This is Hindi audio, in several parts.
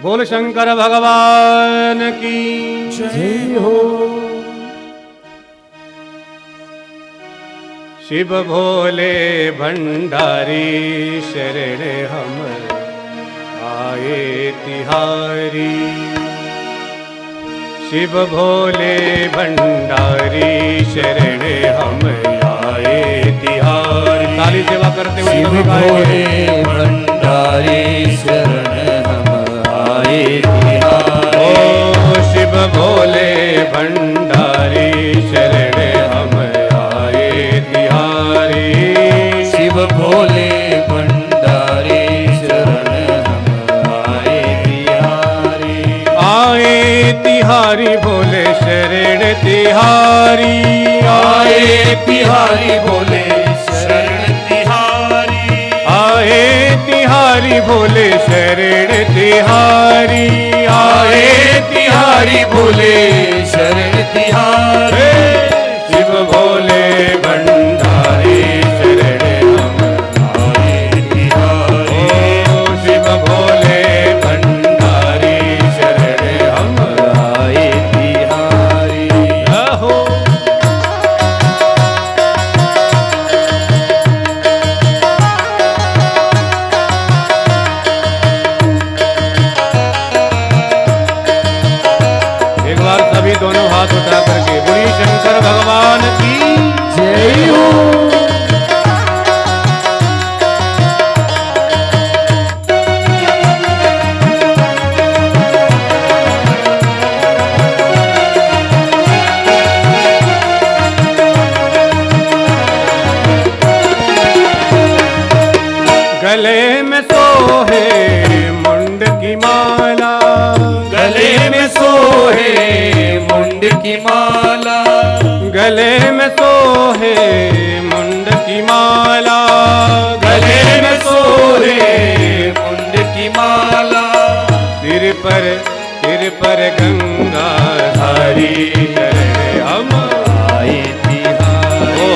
बोल शंकर भगवान की जय हो। शिव भोले भंडारी शरण हम आए तिहारी। शिव भोले भंडारी शरण हम आए तिहारी। ताली सेवा करते हुए शिव भोले भंडारी शरण हम आए तिहारी। ओ शिव भोले भंडारी शरण हम आए तिहारी। शिव भोले भंडारी शरण हम आए तिहारी। आए तिहारी भोले शरण तिहारी। आए तिहारी भोले शरण तिहारी। आए तिहारी भोले शरण तिहारी। आए तिहारी भोले शरण तिहारी। शिव भोले भंडारी शरण हम आए तिहारी। ओ शिव भोले भंडारी शरण हम आए तिहारी। आहो। एक बार सभी दोनों हाथ उठा करके बोलिए शंकर भगवान की जय हो। गले में सोहे मुंड की माला। गले में सोहे मुंड की माला। गले में सोहे मुंड की माला। गले में सोहे मुंड की माला। सिर पर गंगा धारी शरण हम आए तिहारी। ओ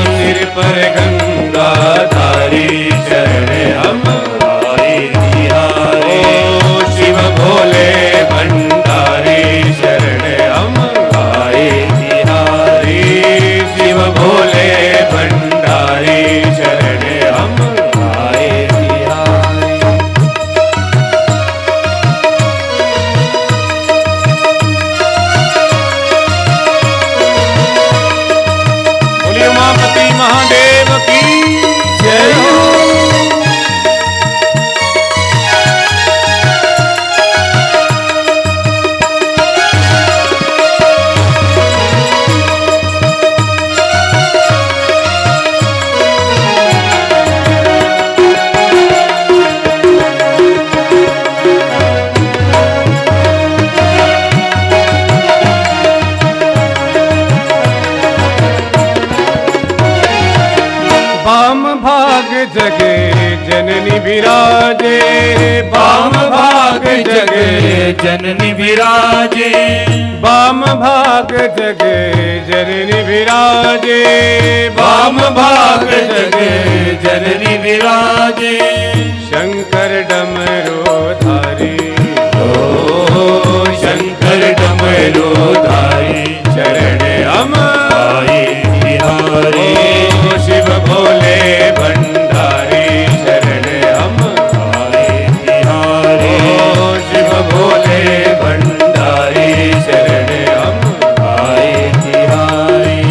सिर पर गंगा धारी शरण हम आए तिहारी। ओ शिव भोले भंडारी शरण हम आए तिहारी। शिव भोले भंडारी शरण हम आए तिहारी। बोलिए उमापति महादेव की जय हो। वाम भाग जगे जननी विराजे। वाम भाग जगे जननी विराजे। वाम भाग जगे जननी विराजे। वाम भाग जगे जननी विराजे। शंकर डमरू धारी। ओ शंकर डमरू धारी शरण हम आए तिहारी। ओ शिव भोले भंडारी शरण हम आए तिहारी। ओ शिव भोले भंडारी शरण हम आए तिहारी।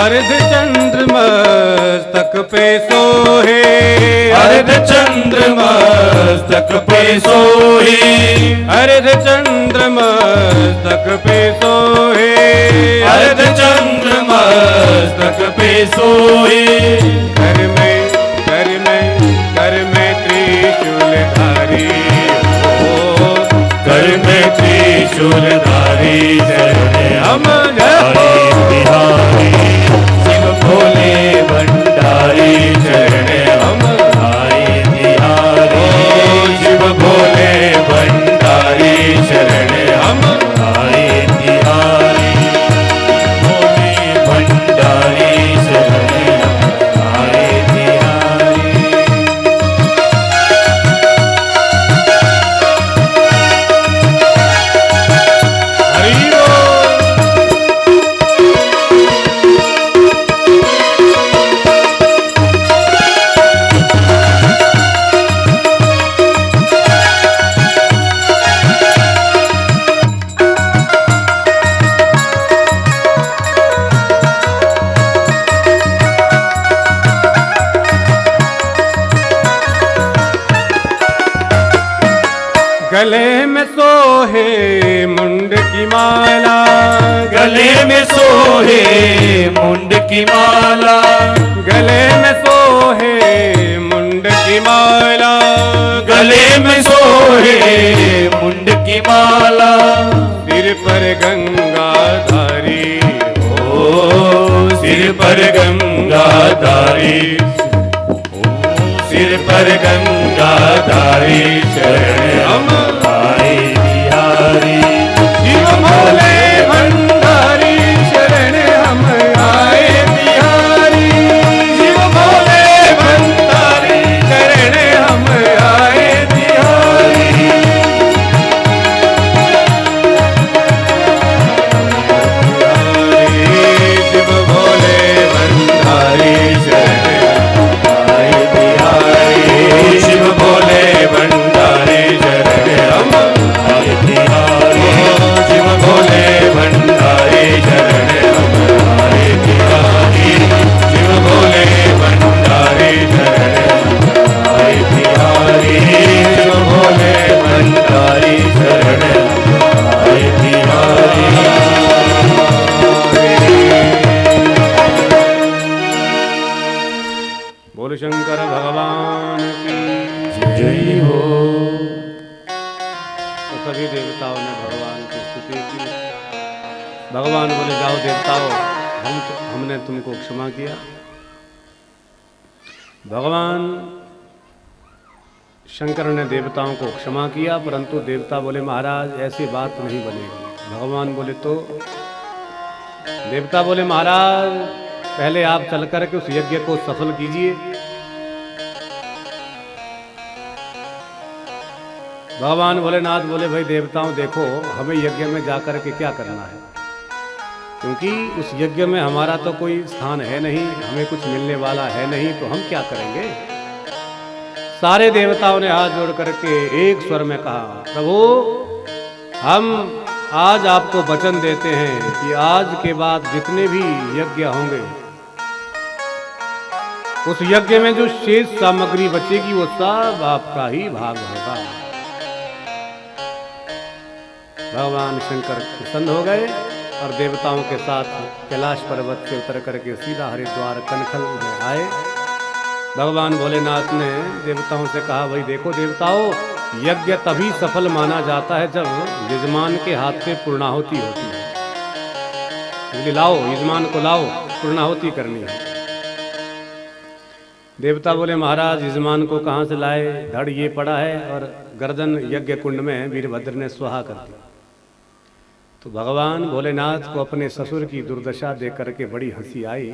अर्ध चंद्र मस्तक पे सोहे। अर्ध चंद्र मस्तक पे सोहे। अर्ध चंद्र मस्तक पे सोहे। अर्ध चंद्र मस्तक पे सोहे। घर में त्रिशूल धारी। हरि हो। कर में त्रिशूलधारी चरण हम जय हरि बिहारी शिव भोले भंडारी चरण हम आए बिहारी शिव भोले भंडारी शरण हम आए बिहारी भोले भंडारी शरण हम आए बिहारी। हरि बोल। गले में सोहे मुंड की माला, गले में सोहे मुंड की माला गले में सोहे मुंड की माला, गले में सोहे मुंड की माला सिर पर गंगा धारी ओ सिर पर गंगा धारी सिर पर गंगा धारी शरण हम आए बिहारी शिव भोले भंडारी शरण हम आए बिहारी शिव भोले भंडारी शरण हम आए बिहारी शिव भोले भंडारी शरण आए बिहारी शिव भोले भंडारी शरण हम आए बिहारी शिव भोले भंडारी शरण हम आए बिहारी शिव भोले भंडारी शरण हम आए बिहारी शिव भोले भंडारी शरण हम आए बिहारी। बोल शंकर भगवान की जय हो। तो सभी देवताओं ने भगवान की स्तुति की। भगवान बोले जाओ देवताओं, हमने तुमको क्षमा किया। भगवान शंकर ने देवताओं को क्षमा किया, परंतु देवता बोले महाराज ऐसी बात नहीं बनेगी। भगवान बोले तो देवता बोले महाराज पहले आप चल करके उस यज्ञ को सफल कीजिए। भगवान भोलेनाथ बोले भाई देवताओं देखो हमें यज्ञ में जाकर के क्या करना है, क्योंकि उस यज्ञ में हमारा तो कोई स्थान है नहीं, हमें कुछ मिलने वाला है नहीं, तो हम क्या करेंगे। सारे देवताओं ने हाथ जोड़ करके एक स्वर में कहा प्रभु हम आज आपको वचन देते हैं कि आज के बाद जितने भी यज्ञ होंगे उस यज्ञ में जो शेष सामग्री बचेगी वो सब आपका ही भाग होगा। भगवान शंकर प्रसन्न हो गए और देवताओं के साथ कैलाश पर्वत से उतर करके सीधा हरिद्वार कनखल में आए। भगवान भोलेनाथ ने देवताओं से कहा भाई देखो देवताओं यज्ञ तभी सफल माना जाता है जब यजमान के हाथ से पूर्णाहुति होती है। इसलिए लाओ यजमान को लाओ, पूर्णाहुति करनी है। देवता बोले महाराज यजमान को कहाँ से लाए, धड़ ये पड़ा है और गर्दन यज्ञ कुंड में वीरभद्र ने स्वाहा कर दी। तो भगवान भोलेनाथ को अपने ससुर की दुर्दशा देख करके बड़ी हंसी आई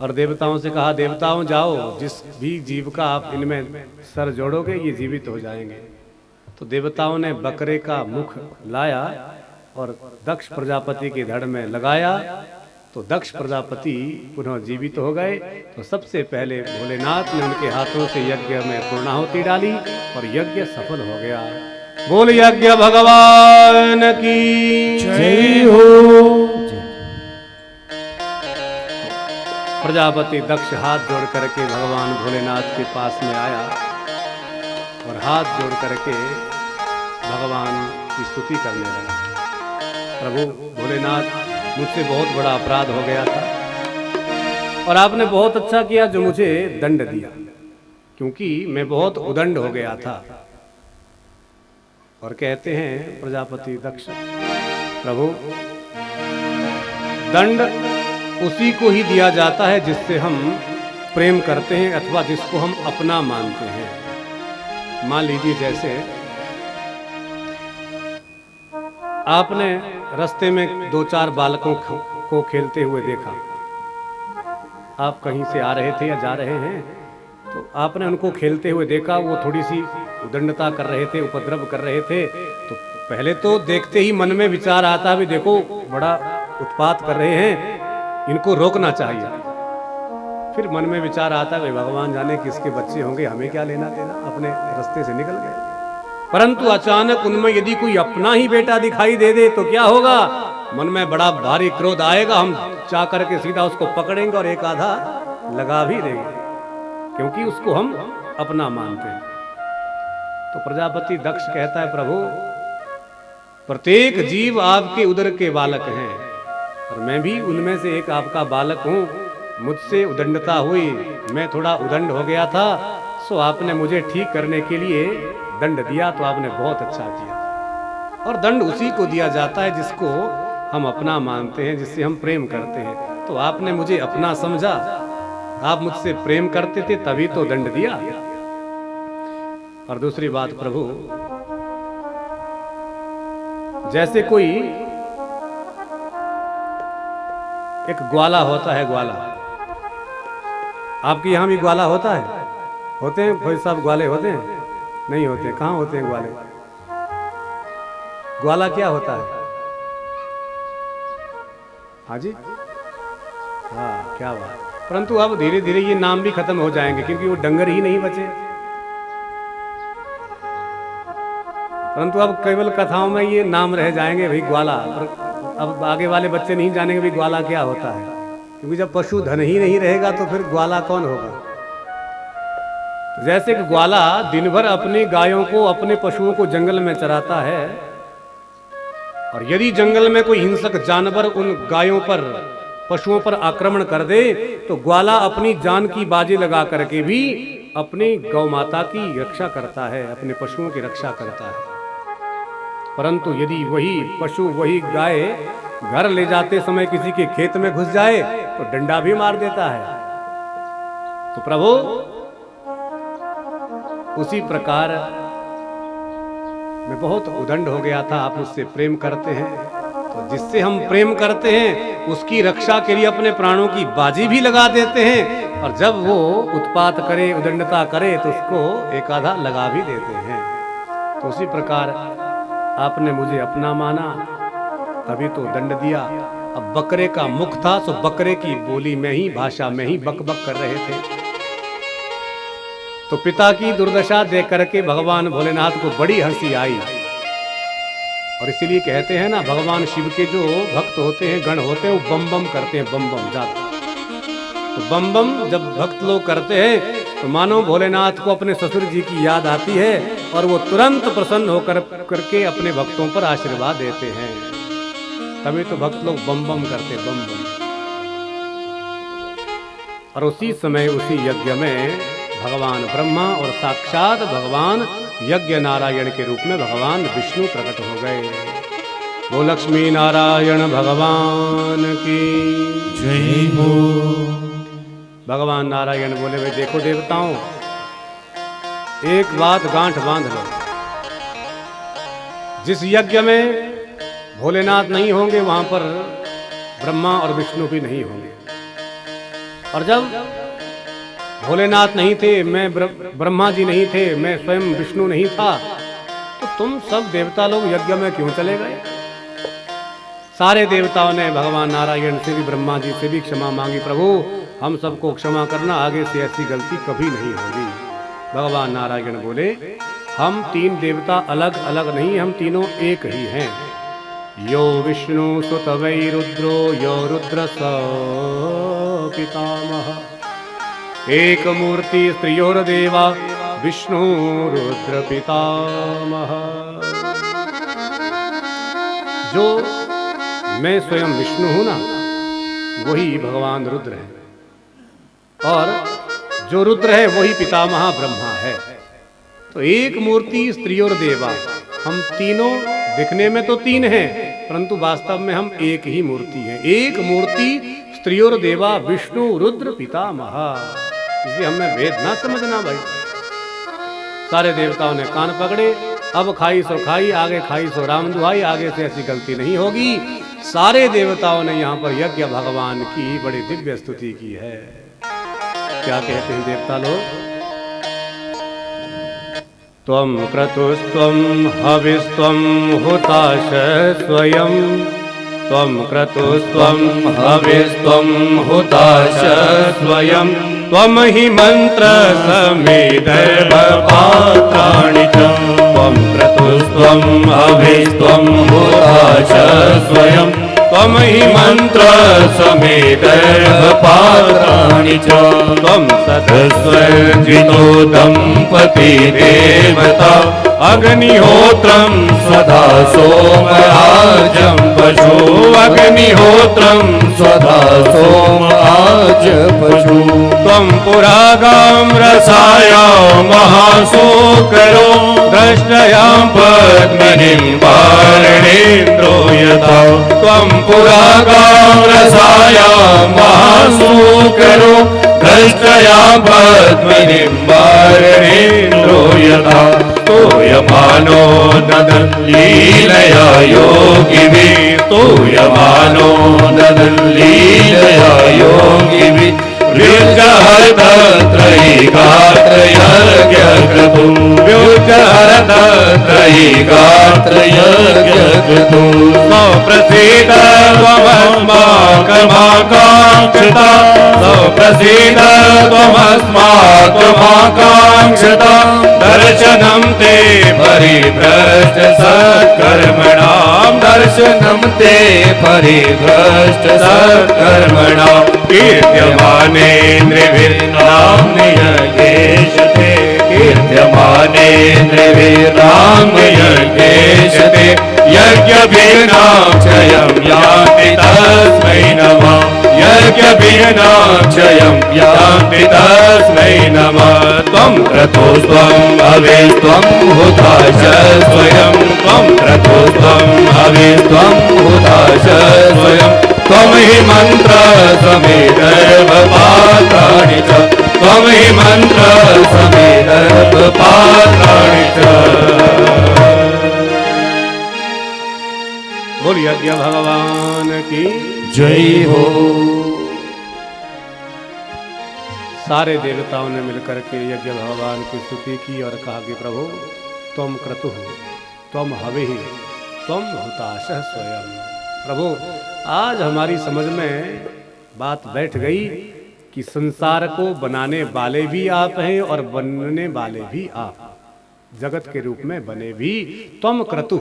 और देवताओं से कहा देवताओं जाओ जिस भी जीव का आप इनमें सर जोड़ोगे ये जीवित हो जाएंगे। तो देवताओं ने बकरे का मुख लाया और दक्ष प्रजापति के धड़ में लगाया तो दक्ष प्रजापति पुनः जीवित हो गए। तो सबसे पहले भोलेनाथ ने उनके हाथों से यज्ञ में पूर्णाहुति डाली और यज्ञ सफल हो गया। बोल यज्ञ भगवान की जय हो। प्रजापति दक्ष हाथ जोड़ करके भगवान भोलेनाथ के पास में आया और हाथ जोड़ करके भगवान की स्तुति करने लगा। प्रभु भोलेनाथ मुझसे बहुत बड़ा अपराध हो गया था और आपने बहुत अच्छा किया जो मुझे दंड दिया, क्योंकि मैं बहुत उदंड हो गया था। और कहते हैं प्रजापति दक्ष, प्रभु दंड उसी को ही दिया जाता है जिससे हम प्रेम करते हैं अथवा जिसको हम अपना मानते हैं। मान लीजिए जैसे आपने रास्ते में 2-4 बालकों को खेलते हुए देखा, आप कहीं से आ रहे थे या जा रहे हैं, तो आपने उनको खेलते हुए देखा, वो थोड़ी सी उदंडता कर रहे थे, उपद्रव कर रहे थे, तो पहले तो देखते ही मन में विचार आता भी देखो बड़ा उत्पात कर रहे हैं, इनको रोकना चाहिए। फिर मन में विचार आता है भगवान जाने किसके बच्चे होंगे, हमें क्या लेना देना, अपने रास्ते से निकल गए। परंतु अचानक उनमें यदि कोई अपना ही बेटा दिखाई दे दे तो क्या होगा, मन में बड़ा भारी क्रोध आएगा, हम चाह करके सीधा उसको पकड़ेंगे और एक आधा लगा भी देंगे, क्योंकि उसको हम अपना मानते हैं। तो प्रजापति दक्ष कहता है, प्रभु प्रत्येक जीव आपके उदर के बालक हैं और मैं भी उनमें से एक आपका बालक हूं। मुझसे उदंडता हुई, मैं थोड़ा उदंड हो गया था, सो आपने मुझे ठीक करने के लिए दंड दिया, तो आपने बहुत अच्छा किया। और दंड उसी को दिया जाता है जिसको हम अपना मानते हैं, जिससे हम प्रेम करते हैं। तो आपने मुझे अपना समझा, आप मुझसे प्रेम करते थे तभी तो दंड दिया। और दूसरी बात प्रभु, जैसे कोई एक ग्वाला होता है, ग्वाला आपके यहां भी ग्वाला होता है? होते हैं भाई साहब, ग्वाले होते हैं? नहीं होते। कहां होते हैं ग्वाले? ग्वाला क्या होता है? हाँ जी, हाँ क्या बात। परंतु अब धीरे धीरे ये नाम भी खत्म हो जाएंगे क्योंकि वो डंगर ही नहीं बचे। परंतु अब केवल कथाओं में ये नाम रह जाएंगे भाई ग्वाला। अब आगे वाले बच्चे नहीं जानेंगे भाई ग्वाला क्या होता है, क्योंकि जब पशु धन ही नहीं रहेगा तो फिर ग्वाला कौन होगा। जैसे कि ग्वाला दिन भर अपनी गायों को, अपने पशुओं को जंगल में चराता है, और यदि जंगल में कोई हिंसक जानवर उन गायों पर, पशुओं पर आक्रमण कर दे तो ग्वाला अपनी जान की बाजी लगा करके भी अपनी गौ माता की रक्षा करता है, अपने पशुओं की रक्षा करता है। परंतु यदि वही पशु, वही गाय घर ले जाते समय किसी के खेत में घुस जाए तो डंडा भी मार देता है। तो प्रभु उसी प्रकार मैं बहुत उदंड हो गया था, आप मुझसे प्रेम करते हैं, तो जिससे हम प्रेम करते हैं उसकी रक्षा के लिए अपने प्राणों की बाजी भी लगा देते हैं, और जब वो उत्पात करे, उदंडता करे तो उसको एक आधा लगा भी देते हैं। तो उसी प्रकार आपने मुझे अपना माना तभी तो दंड दिया। अब बकरे का मुख था, सो बकरे की बोली में ही, भाषा में ही बक बक कर रहे थे। तो पिता की दुर्दशा देख करके भगवान भोलेनाथ को बड़ी हंसी आई, और इसीलिए कहते हैं ना, भगवान शिव के जो भक्त होते हैं, गण होते हैं, वो बम बम करते हैं, बम बम जाते। तो बम बम जब भक्त लोग करते हैं तो मानो भोलेनाथ को अपने ससुर जी की याद आती है, और वो तुरंत प्रसन्न होकर करके अपने भक्तों पर आशीर्वाद देते हैं। तभी तो भक्त लोग बम बम करते, बम बम। और उसी समय उसी यज्ञ में भगवान ब्रह्मा और साक्षात भगवान यज्ञ नारायण के रूप में भगवान विष्णु प्रकट हो गए। वो लक्ष्मी नारायण भगवान की जय हो। भगवान नारायण बोले, भाई देखो देवताओं, एक बात गांठ बांध लो, जिस यज्ञ में भोलेनाथ नहीं होंगे वहां पर ब्रह्मा और विष्णु भी नहीं होंगे। और जब भोलेनाथ नहीं थे, मैं ब्रह्मा जी नहीं थे, मैं स्वयं विष्णु नहीं था, तो तुम सब देवता लोग यज्ञ में क्यों चले गए? सारे देवताओं ने भगवान नारायण से भी, ब्रह्मा जी से भी क्षमा मांगी, प्रभु हम सबको क्षमा करना, आगे से ऐसी गलती कभी नहीं होगी। भगवान नारायण बोले, हम तीन देवता अलग अलग नहीं, हम तीनों एक ही हैं। यो विष्णु सुत वै रुद्रो, यो रुद्र स पितामह, एक मूर्ति स्त्रियोर्देवा, विष्णु रुद्र पितामह। जो मैं स्वयं विष्णु हूं ना, वही भगवान रुद्र है, और जो रुद्र है वही पितामह ब्रह्मा है। तो एक मूर्ति स्त्री और देवा, हम तीनों दिखने में तो तीन हैं, परंतु वास्तव में हम एक ही मूर्ति हैं। एक मूर्ति स्त्रियोर देवा विष्णु रुद्र पितामह। इसलिए हमें भेद ना समझना भाई। सारे देवताओं ने कान पकड़े, अब खाई सो खाई, आगे खाई सो राम दुहाई, आगे से ऐसी गलती नहीं होगी। सारे देवताओं ने यहाँ पर यज्ञ भगवान की बड़ी दिव्य स्तुति की है। क्या कहते हैं देवता लोग? त्वं क्रतुस्त्वं हविस्त्वं हुताश स्वयं, त्वं क्रतुस्त्वं हविस्त्वं हुताश स्वयं, त्वं हि मंत्र समेदर्भपात्राणि च, त्वं क्रतुस्त्वं हविस्त्वं हुताश स्वयं, त्वं हि मंत्र समेदर्भपात्राणि च, त्वं सतस्वजितो दंपती देवता, अग्निहोत्रं सदा सोमयाजं पशु, अग्निहोत्रं सदा सोमयाजपशु, त्वं पुरागां रसायां महाशोकरो, दृष्टयां पद्मिनीं वारणेन्द्रो यथा, त्वं पुरागां रसायां महाशोकरो, दृष्टयां पद्मिनीं वारणेन्द्रो यथा, तूयमानो ददल्लीलया योगिभिः, तूयमानो ददल्लीलया योगिभिः, व्युज्जहरतत्रयीगात्रयज्ञक्रतुं, व्युज्जहरतत्रयीगात्रयज्ञक्रतुं, सौप्रसीद त्वमस्माकमाकाङ्क्षिता, सौप्रसीद त्वमस्माकमाकाङ्क्षिता, दर्शनं ते परिभ्रष्ट सत्कर्मणां, दर्शनं ते परिभ्रष्ट सत्कर्मणां, कीर्त्यमानेन्द्रिभिर्नाम्ययेषते, कीर्त्यमानेन्द्रिभिर्नाम्ययेषते, यज्ञभिर्नाक्षयं यान्ति तस्मै नमः, यज्ञभिर्नाक्षयं यान्ति तस्मै नमः, त्वं क्रतुस्त्वं हविस्त्वं हुताश स्वयं, त्वं क्रतुस्त्वं हविस्त्वं हुताश स्वयं, त्वं हि मंत्र समेदर्भपात्राणि च, त्वं हि मंत्र समेदर्भपात्राणि च। बोल यज्ञ भगवान की जय हो। सारे देवताओं ने मिलकर के यज्ञ भगवान की स्तुति की और कहा कि प्रभु त्वं क्रतुः त्वं हविः त्वं हुताशः स्वयं। प्रभु आज हमारी समझ में बात बैठ गई कि संसार को बनाने वाले भी आप हैं और बनने वाले भी आप, जगत के रूप में बने भी त्वं क्रतुः,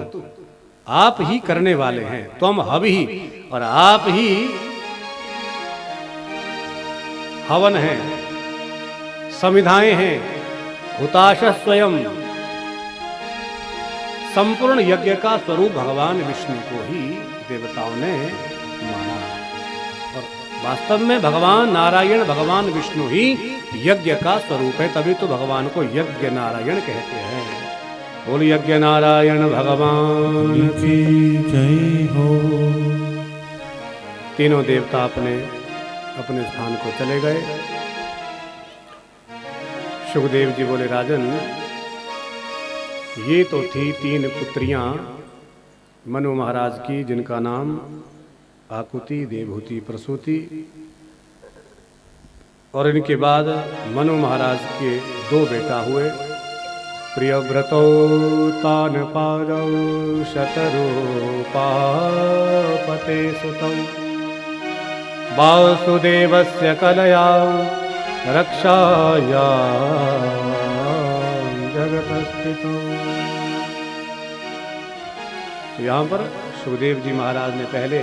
आप ही करने वाले हैं, त्वं हविः और आप ही हवन हैं, समिधाएं हैं, हुताशः स्वयं। संपूर्ण यज्ञ का स्वरूप भगवान विष्णु को ही देवताओं ने माना और वास्तव में भगवान नारायण भगवान विष्णु ही यज्ञ का स्वरूप है, तभी तो भगवान को यज्ञ नारायण कहते हैं। बोल यज्ञ नारायण भगवान की जय हो। तीनों देवता अपने अपने स्थान को चले गए। सुखदेव जी बोले राजन, ये तो थी तीन पुत्रियां मनु महाराज की, जिनका नाम आकुति, देवहूति, प्रसूति, और इनके बाद मनु महाराज के दो बेटा हुए, प्रियव्रतौ तानपादौ शतरूपापते सुतौ, वासुदेवस्य कलया रक्षाया जगतस्थितौ। तो यहाँ पर सुखदेव जी महाराज ने पहले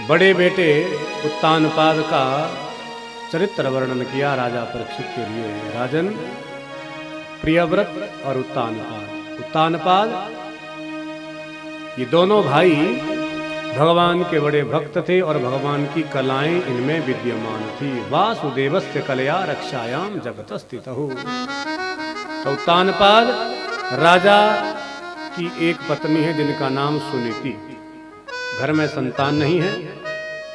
बड़े बेटे उत्तानपाद का चरित्र वर्णन किया राजा परीक्षित के लिए। राजन, प्रियव्रत और उत्तानपाद, उत्तानपाद ये दोनों भाई भगवान के बड़े भक्त थे और भगवान की कलाएं इनमें विद्यमान थी। वासुदेवस्य कलया रक्षायाम जगत स्थितौ। तो उत्तानपाद राजा की एक पत्नी है जिनका नाम सुनीति। घर में संतान नहीं है।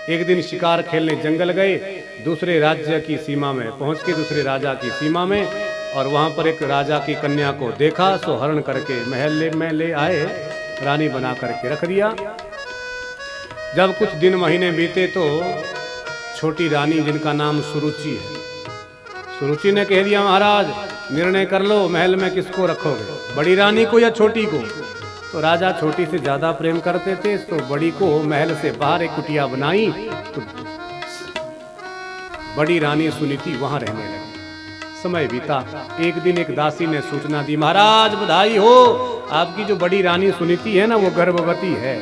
एक दिन शिकार खेलने जंगल गए, दूसरे राज्य की सीमा में पहुंच के, दूसरे राजा की सीमा में, और वहां पर एक राजा की कन्या को देखा, सो हरण करके महल में ले आए, रानी बना करके रख दिया। जब कुछ दिन महीने बीते तो छोटी रानी जिनका नाम सुरुचि है, सुरुचि ने कह दिया महाराज निर्णय कर लो महल में किसको रखोगे, बड़ी रानी को या छोटी को। तो राजा छोटी से ज्यादा प्रेम करते थे, तो बड़ी को महल से बाहर एक कुटिया बनाई, तो बड़ी रानी सुनीति वहां रहने लगी। समय बीता, एक दिन एक दासी ने सूचना दी, महाराज बधाई हो, आपकी जो बड़ी रानी सुनीति है ना वो गर्भवती है।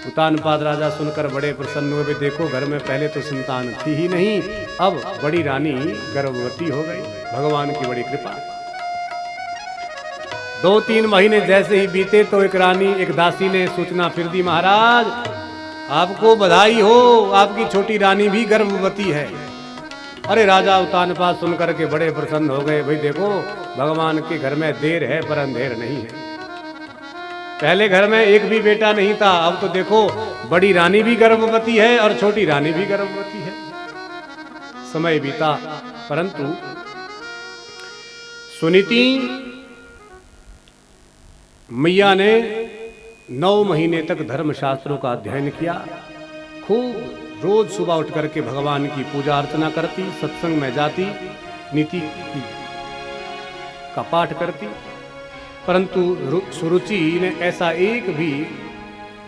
उतानपाद राजा सुनकर बड़े प्रसन्न हुए, भी देखो घर में पहले तो संतान थी ही नहीं, अब बड़ी रानी गर्भवती हो गई, भगवान की बड़ी कृपा। 2-3 महीने जैसे ही बीते तो एक दासी ने सूचना फिर दी, महाराज आपको बधाई हो, आपकी छोटी रानी भी गर्भवती है। अरे राजा उतानपाद सुनकर के बड़े प्रसन्न हो गए, भाई देखो भगवान के घर में देर है पर अंधेर नहीं है। पहले घर में एक भी बेटा नहीं था, अब तो देखो बड़ी रानी भी गर्भवती है और छोटी रानी भी गर्भवती है। समय बीता, परंतु सुनीति मैया ने 9 महीने तक धर्मशास्त्रों का अध्ययन किया, खूब रोज सुबह उठ करके भगवान की पूजा अर्चना करती, सत्संग में जाती, नीति का पाठ करती। परंतु सुरुचि ने ऐसा एक भी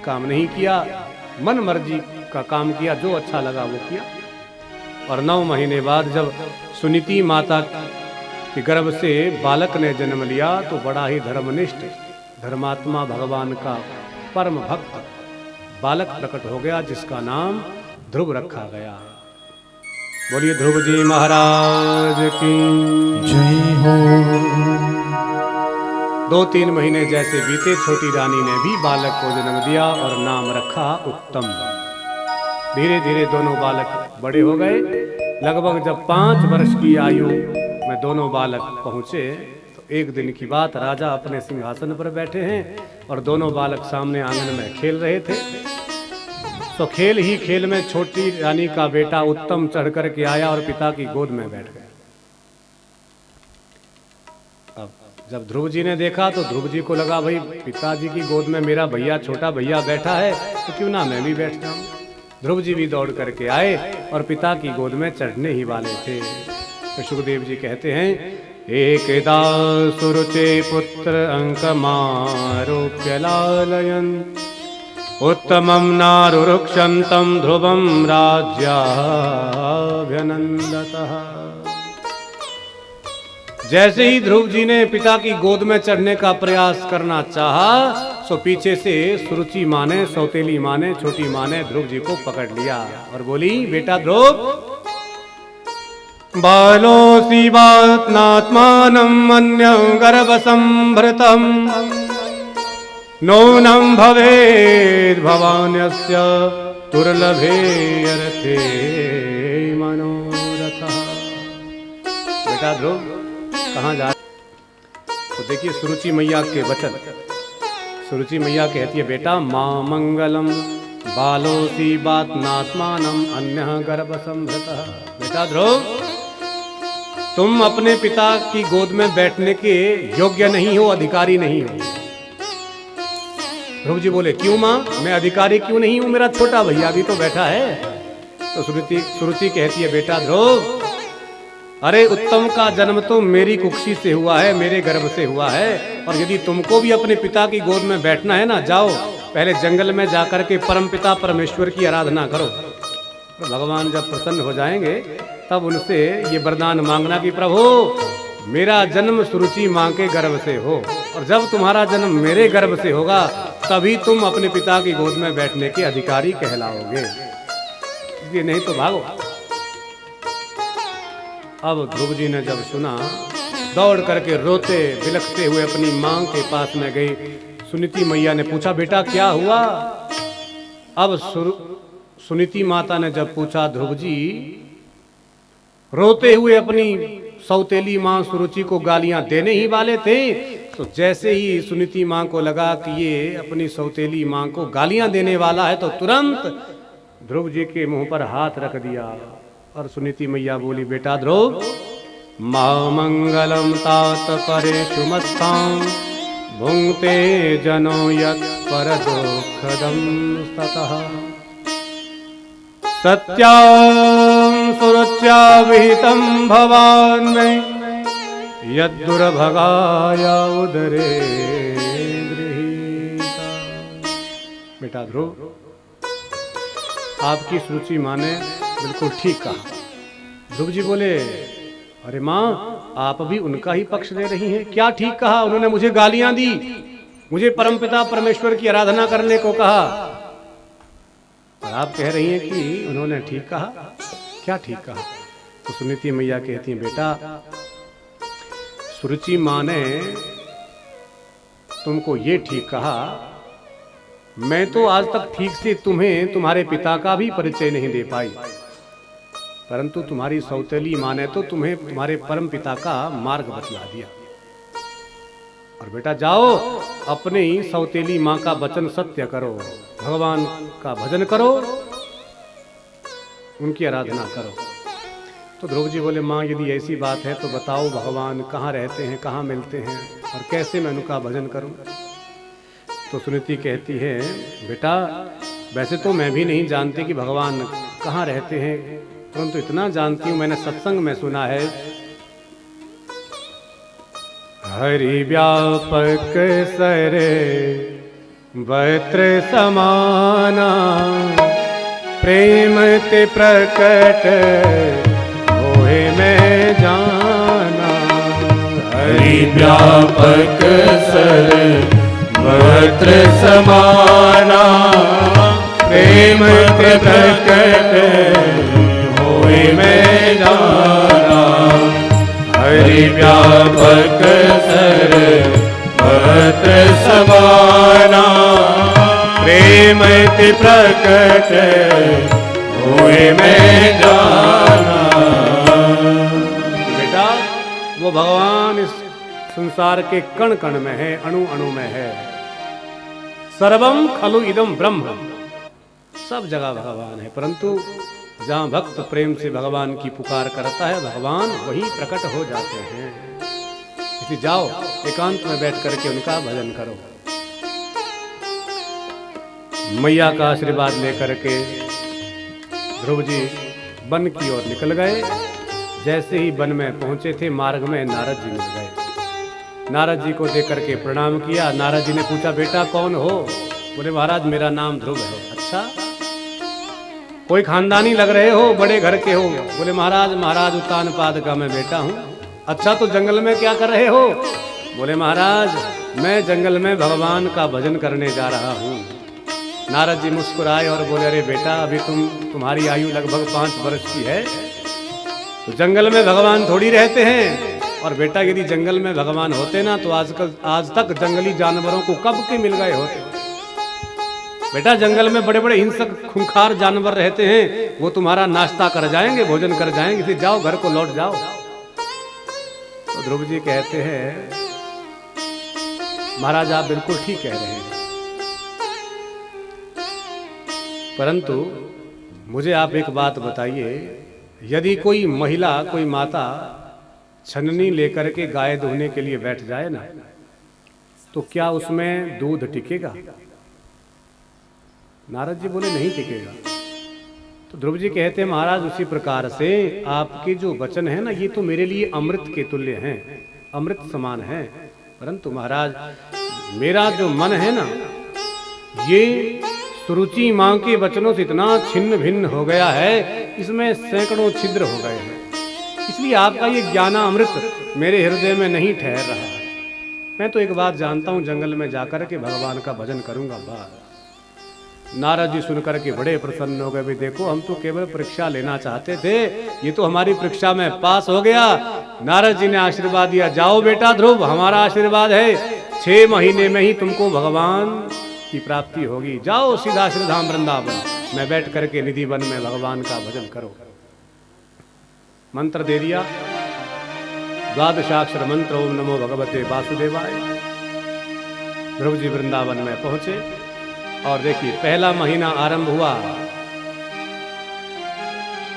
काम नहीं किया, मन मर्जी का काम किया, जो अच्छा लगा वो किया। और 9 महीने बाद जब सुनीति माता के गर्भ से बालक ने जन्म लिया तो बड़ा ही धर्मनिष्ठ, धर्मात्मा, भगवान का परम भक्त बालक प्रकट हो गया, जिसका नाम ध्रुव रखा गया। बोलिए ध्रुव जी महाराज की जय हो। 2-3 महीने जैसे बीते, छोटी रानी ने भी बालक को जन्म दिया और नाम रखा उत्तम। धीरे धीरे दोनों बालक बड़े हो गए। लगभग जब 5 वर्ष की आयु में दोनों बालक पहुंचे तो एक दिन की बात, राजा अपने सिंहासन पर बैठे हैं और दोनों बालक सामने आंगन में खेल रहे थे। तो खेल ही खेल में छोटी रानी का बेटा उत्तम चढ़ कर के आया और पिता की गोद में बैठ गया। अब जब ध्रुव जी ने देखा तो ध्रुव जी को लगा, भाई पिताजी की गोद में मेरा भैया, छोटा भैया बैठा है, तो क्यों ना मैं भी बैठ जाऊं। ध्रुव जी भी दौड़ करके आए और पिता की गोद में चढ़ने ही वाले थे। तो सुखदेव जी कहते हैं, एकदा सुरुचे पुत्र अंकमारोप्य लालयन् उत्तमं नारुरुक्षन्तं ध्रुवं राज्याभ्यनन्दतः। जैसे ही ध्रुव जी ने पिता की गोद में चढ़ने का प्रयास करना चाहा, सो पीछे से सुरुचि माँ ने, सौतेली माँ ने, छोटी माँ ने ध्रुव जी को पकड़ लिया और बोली, बेटा ध्रुव, बालोऽसि वात्मात्मानं अन्यं गर्भसंभृतं नूनं भवेद् भवान्यस्य दुर्लभेऽर्थे मनोरथः। बेटा ध्रुव कहाँ जा? तो देखिए सुरुचि मैया के वचन। सुरुचि मैया कहती है, बेटा मां मंगलम बालोऽसि वात्मात्मानं अन्यः गर्भसंभृतः। बेटा ध्रुव, तुम अपने पिता की गोद में बैठने के योग्य नहीं हो, अधिकारी नहीं हो। ध्रुव जी बोले, क्यों माँ, मैं अधिकारी क्यों नहीं हूं, मेरा छोटा भैया भी तो बैठा है। तो सुरुचि कहती है, बेटा ध्रुव, अरे उत्तम का जन्म तो मेरी कुक्षी से हुआ है, मेरे गर्भ से हुआ है, और यदि तुमको भी अपने पिता की गोद में बैठना है ना, जाओ पहले जंगल में जाकर के परमपिता परमेश्वर की आराधना करो। तो भगवान जब प्रसन्न हो जाएंगे तब उनसे ये वरदान मांगना कि प्रभु मेरा जन्म सुरुचि माँ के गर्भ से हो, और जब तुम्हारा जन्म मेरे गर्भ से होगा तभी तुम अपने पिता की गोद में बैठने के अधिकारी कहलाओगे, इसलिए नहीं तो भागो। अब ध्रुव जी ने जब सुना, दौड़ करके रोते बिलखते हुए अपनी मां के पास में गई। सुनीति मैया ने पूछा, बेटा क्या हुआ? अब सुनीति माता ने जब पूछा, ध्रुव जी रोते हुए अपनी सौतेली माँ सुरुचि को गालियां देने ही वाले थे, तो जैसे ही सुनीति माँ को लगा कि ये अपनी सौतेली माँ को गालियां देने वाला है, तो तुरंत ध्रुव जी के मुंह पर हाथ रख दिया और सुनीति मैया बोली, बेटा ध्रुव, मां मंगलम तात परेषु मत्तां भुंक्ते जनो यत् पर दुःखदं ततः सत्यां सुरुच्या विहितं भवान् मे यद्दुर्भगाया उदरे गृहीता। बेटा ध्रुव, आपकी सुरुचि माँ ने बिल्कुल ठीक कहा। ध्रुव जी बोले, अरे माँ, आप भी उनका ही पक्ष ले रही हैं। क्या ठीक कहा? उन्होंने मुझे गालियां दी, मुझे परमपिता परमेश्वर की आराधना करने को कहा, और आप कह रही हैं कि उन्होंने ठीक कहा। क्या ठीक कहा? तो सुनीति मैया कहती हैं, बेटा सुरुचि माँ ने तुमको ये ठीक कहा, मैं तो आज तक ठीक से तुम्हें तुम्हारे पिता का भी परिचय नहीं दे पाई, परंतु तुम्हारी सौतेली माँ ने तो तुम्हें तुम्हारे परम पिता का मार्ग बतला दिया। और बेटा जाओ, अपने ही सौतेली माँ का वचन सत्य करो, भगवान का भजन करो, उनकी आराधना करो। तो ध्रुव जी बोले, माँ यदि ऐसी बात है तो बताओ भगवान कहाँ रहते हैं, कहाँ मिलते हैं, और कैसे मैं उनका भजन करूं। तो सुनीति कहती है, बेटा वैसे तो मैं भी नहीं जानती कि भगवान कहाँ रहते हैं, परंतु इतना जानती हूँ, मैंने सत्संग में सुना है, हरि व्यापक सरे वस्त्र समाना प्रेम ते प्रकट होए मैं जाना। हरि व्यापक सर वस्त्र समाना प्रेम ते प्रकट होए मैं जाना। हरि व्यापक सर वस्त्र समाना प्रेम ते प्रकट होए मैं जाना। बेटा वो भगवान इस संसार के कण कण में है, अणु अणु में है। सर्वम खलु इदम ब्रह्म, सब जगह भगवान है, परंतु जहाँ भक्त प्रेम से भगवान की पुकार करता है, भगवान वहीं प्रकट हो जाते हैं। इसलिए जाओ एकांत में बैठ करके उनका भजन करो। मैया का आशीर्वाद लेकर के ध्रुव जी वन की ओर निकल गए। जैसे ही वन में पहुंचे थे, मार्ग में नारद जी मिल गए। नारद जी को देख करके प्रणाम किया। नारद जी ने पूछा, बेटा कौन हो? बोले, महाराज मेरा नाम ध्रुव है। अच्छा, कोई खानदानी लग रहे हो, बड़े घर के हो? बोले, महाराज उत्तानपाद का मैं बेटा हूँ। अच्छा, तो जंगल में क्या कर रहे हो? बोले, महाराज मैं जंगल में भगवान का भजन करने जा रहा हूँ। नारद जी मुस्कुराए और बोले, अरे बेटा अभी तुम्हारी आयु लगभग 5 वर्ष की है, तो जंगल में भगवान थोड़ी रहते हैं। और बेटा यदि जंगल में भगवान होते ना, तो आज तक जंगली जानवरों को कब के मिल गए होते। बेटा जंगल में बड़े बड़े हिंसक खूंखार जानवर रहते हैं, वो तुम्हारा नाश्ता कर जाएंगे, भोजन कर जाएंगे, फिर जाओ घर को लौट जाओ। तो ध्रुव जी कहते हैं, महाराज आप बिल्कुल ठीक कह रहे हैं, परंतु मुझे आप एक बात बताइए, यदि कोई महिला, कोई माता छन्नी लेकर के गाय दुहने के लिए बैठ जाए ना, तो क्या उसमें दूध टिकेगा? नारद जी बोले, नहीं टिकेगा। तो ध्रुव जी कहते हैं, महाराज उसी प्रकार से आपके जो वचन है ना, ये तो मेरे लिए अमृत के तुल्य हैं, अमृत समान है, परंतु महाराज मेरा जो मन है ना, ये सुरुचि माँ के वचनों से इतना छिन्न भिन्न हो गया है, इसमें सैकड़ों छिद्र हो गए हैं। इसलिए आपका ये ज्ञानामृत मेरे हृदय में नहीं ठहर रहा है। मैं तो एक बात जानता हूँ, जंगल में जाकर के भगवान का भजन करूंगा बस। नारद जी सुनकर के बड़े प्रसन्न हो गए। भी देखो, हम तो केवल परीक्षा लेना चाहते थे, ये तो हमारी परीक्षा में पास हो गया। नारद जी ने आशीर्वाद दिया, जाओ बेटा ध्रुव, हमारा आशीर्वाद है, 6 महीने में ही तुमको भगवान की प्राप्ति होगी। जाओ सीधा श्रीधाम वृंदावन में बैठ करके निधि वन में भगवान का भजन करो। मंत्र दे दिया। द्वादशाक्षर मंत्र ओम नमो भगवते वासुदेवाय। ध्रुव जी वृंदावन में पहुंचे और देखिए पहला महीना आरंभ हुआ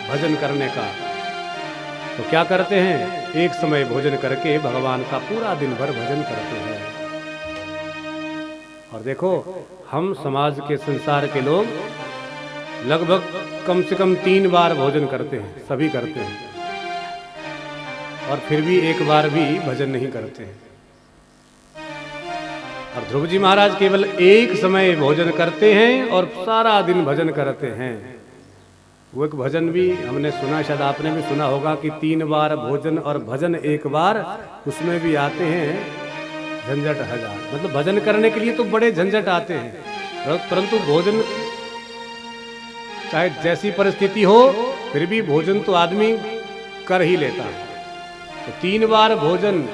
भजन करने का। तो क्या करते हैं, एक समय भोजन करके भगवान का पूरा दिन भर भजन करते हैं। और देखो हम समाज के संसार के लोग लगभग कम से कम 3 बार भोजन करते हैं, सभी करते हैं, और फिर भी एक बार भी भजन नहीं करते हैं। और ध्रुव जी महाराज केवल एक समय भोजन करते हैं और सारा दिन भजन करते हैं। वो एक भजन भी हमने सुना, शायद आपने भी सुना होगा कि 3 बार भोजन और भजन 1 बार, उसमें भी आते हैं झंझट 1000। मतलब भजन करने के लिए तो बड़े झंझट आते हैं, परंतु भोजन चाहे जैसी परिस्थिति हो फिर भी भोजन तो आदमी कर ही लेता है। तो 3 बार भोजन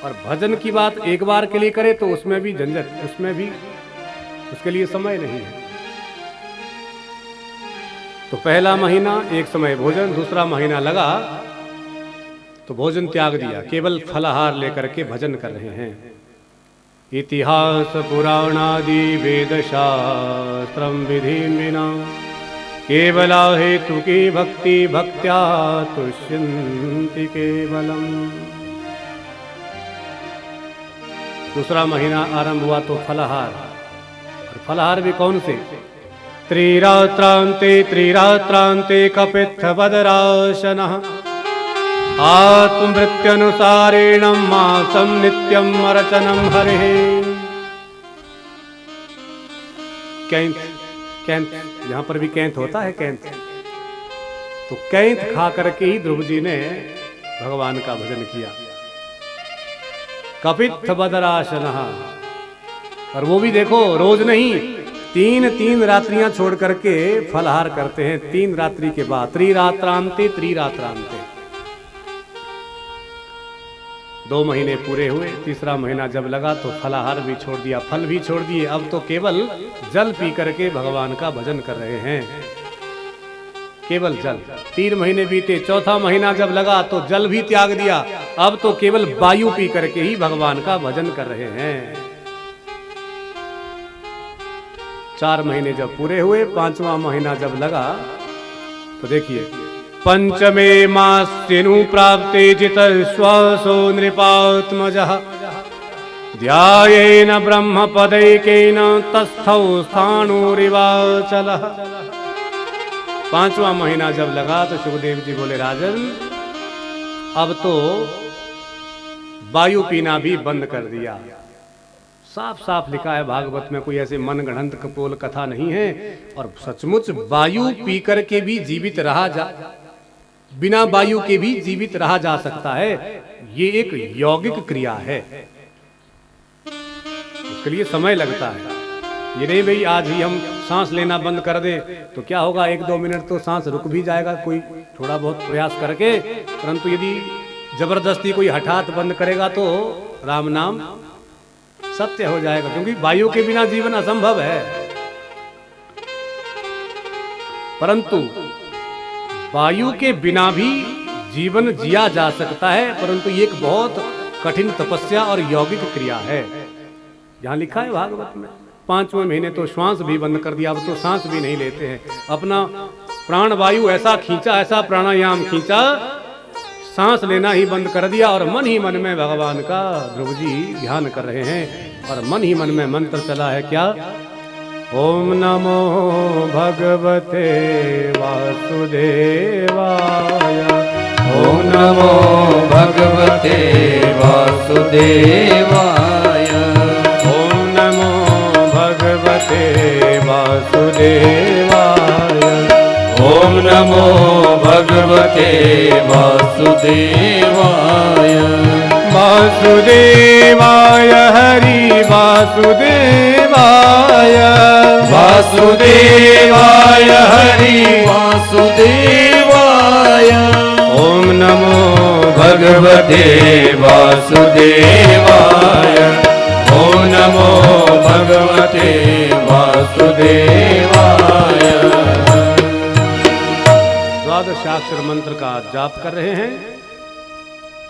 और भजन की बात 1 बार के लिए करे तो उसमें भी झंझट, उसमें भी उसके लिए समय नहीं है। तो पहला महीना एक समय भोजन, दूसरा महीना लगा तो भोजन त्याग दिया, केवल फलाहार लेकर के भजन कर रहे हैं। इतिहास पुराणादि वेद शास्त्रम विधि विना केवला हेतु की भक्ति भक्त्या तुष्यन्ति केवलम। दूसरा महीना आरंभ हुआ तो फलाहार, और फलाहार भी कौन से, त्रिरात्रांते कपित्थ बदराशनः आत्मवृत्त्यनुसारेण मासं नित्यं अर्चनं हरिः। कैंथ, यहाँ पर भी कैंथ होता है, कैंथ। तो कैंथ खा करके ही ध्रुव जी ने भगवान का भजन किया। कपित्थ बदराशनः, और वो भी देखो रोज नहीं, 3 रात्रियां छोड़ करके फलाहार करते हैं। 3 रात्रि के बाद त्रिरात्रांते 2 महीने पूरे हुए, तीसरा महीना जब लगा तो फलाहार भी छोड़ दिया, फल भी छोड़ दिए, अब तो केवल जल पी करके भगवान का भजन कर रहे हैं, केवल जल। 3 महीने बीते, चौथा महीना जब लगा तो जल भी त्याग दिया, अब तो केवल वायु पी करके ही भगवान का भजन कर रहे हैं। 4 महीने जब पूरे हुए, 5वां महीना जब लगा तो देखिए पंचमे मास्यनु प्राप्ते जित श्वासो नृपात्मजः ध्यायेन ब्रह्म पदैकेन तस्थौ स्थाणुरिवाचलः। 5वां महीना जब लगा तो सुखदेव जी बोले, राजन अब तो वायु पीना भी बंद कर दिया। साफ साफ लिखा है भागवत में, कोई ऐसे मनगढ़ंत कपोल कथा नहीं है। और सचमुच वायु पी करके भी जीवित रहा बिना वायु के भी जीवित रहा जा सकता है। ये एक यौगिक क्रिया है, उसके लिए समय लगता है। ये नहीं भाई आज ही हम सांस लेना बंद कर दे तो क्या होगा, 1-2 मिनट तो सांस रुक भी जाएगा कोई थोड़ा बहुत प्रयास करके, परंतु यदि जबरदस्ती कोई हठात बंद करेगा तो राम नाम सत्य हो जाएगा, क्योंकि वायु के बिना जीवन असंभव है। परंतु वायु के बिना भी जीवन जिया जा सकता है, परंतु ये एक बहुत कठिन तपस्या और यौगिक क्रिया है। यहां लिखा है भागवत में, 5वें महीने तो श्वास भी बंद कर दिया, अब तो सांस भी नहीं लेते हैं। अपना प्राण वायु ऐसा खींचा, ऐसा प्राणायाम खींचा, सांस लेना ही बंद कर दिया, और मन ही मन में भगवान का ध्रुव जी ध्यान कर रहे हैं। और मन ही मन में मंत्र चला है क्या, ओम नमो भगवते वासुदेवाय, ओम नमो भगवते वासुदेवाय, ओम नमो भगवते वासुदेवाय, ओम नमो भगवते वासुदेवाय। वासुदेवाय हरि वासुदेवाय, वासुदेवाय हरि वासुदेवाय। ओम नमो भगवते वासुदेवाय, ओम नमो भगवते वासुदेवाय। द्वादशाक्षर मंत्र का जाप कर रहे हैं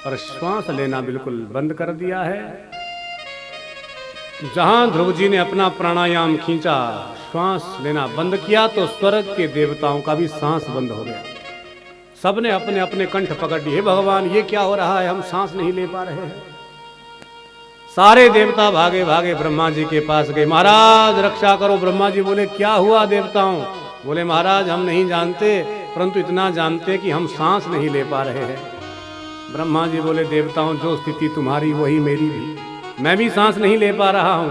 और श्वास लेना बिल्कुल बंद कर दिया है। जहां ध्रुव जी ने अपना प्राणायाम खींचा, श्वास लेना बंद किया, तो स्वर्ग के देवताओं का भी सांस बंद हो गया। सबने अपने अपने कंठ पकड़ लिए। भगवान ये क्या हो रहा है, हम सांस नहीं ले पा रहे हैं। सारे देवता भागे भागे ब्रह्मा जी के पास गए। महाराज रक्षा करो। ब्रह्मा जी बोले क्या हुआ देवताओं? बोले महाराज हम नहीं जानते, परंतु इतना जानते कि हम सांस नहीं ले पा रहे हैं। ब्रह्मा जी बोले देवताओं जो स्थिति तुम्हारी वही मेरी भी, मैं भी सांस नहीं ले पा रहा हूं।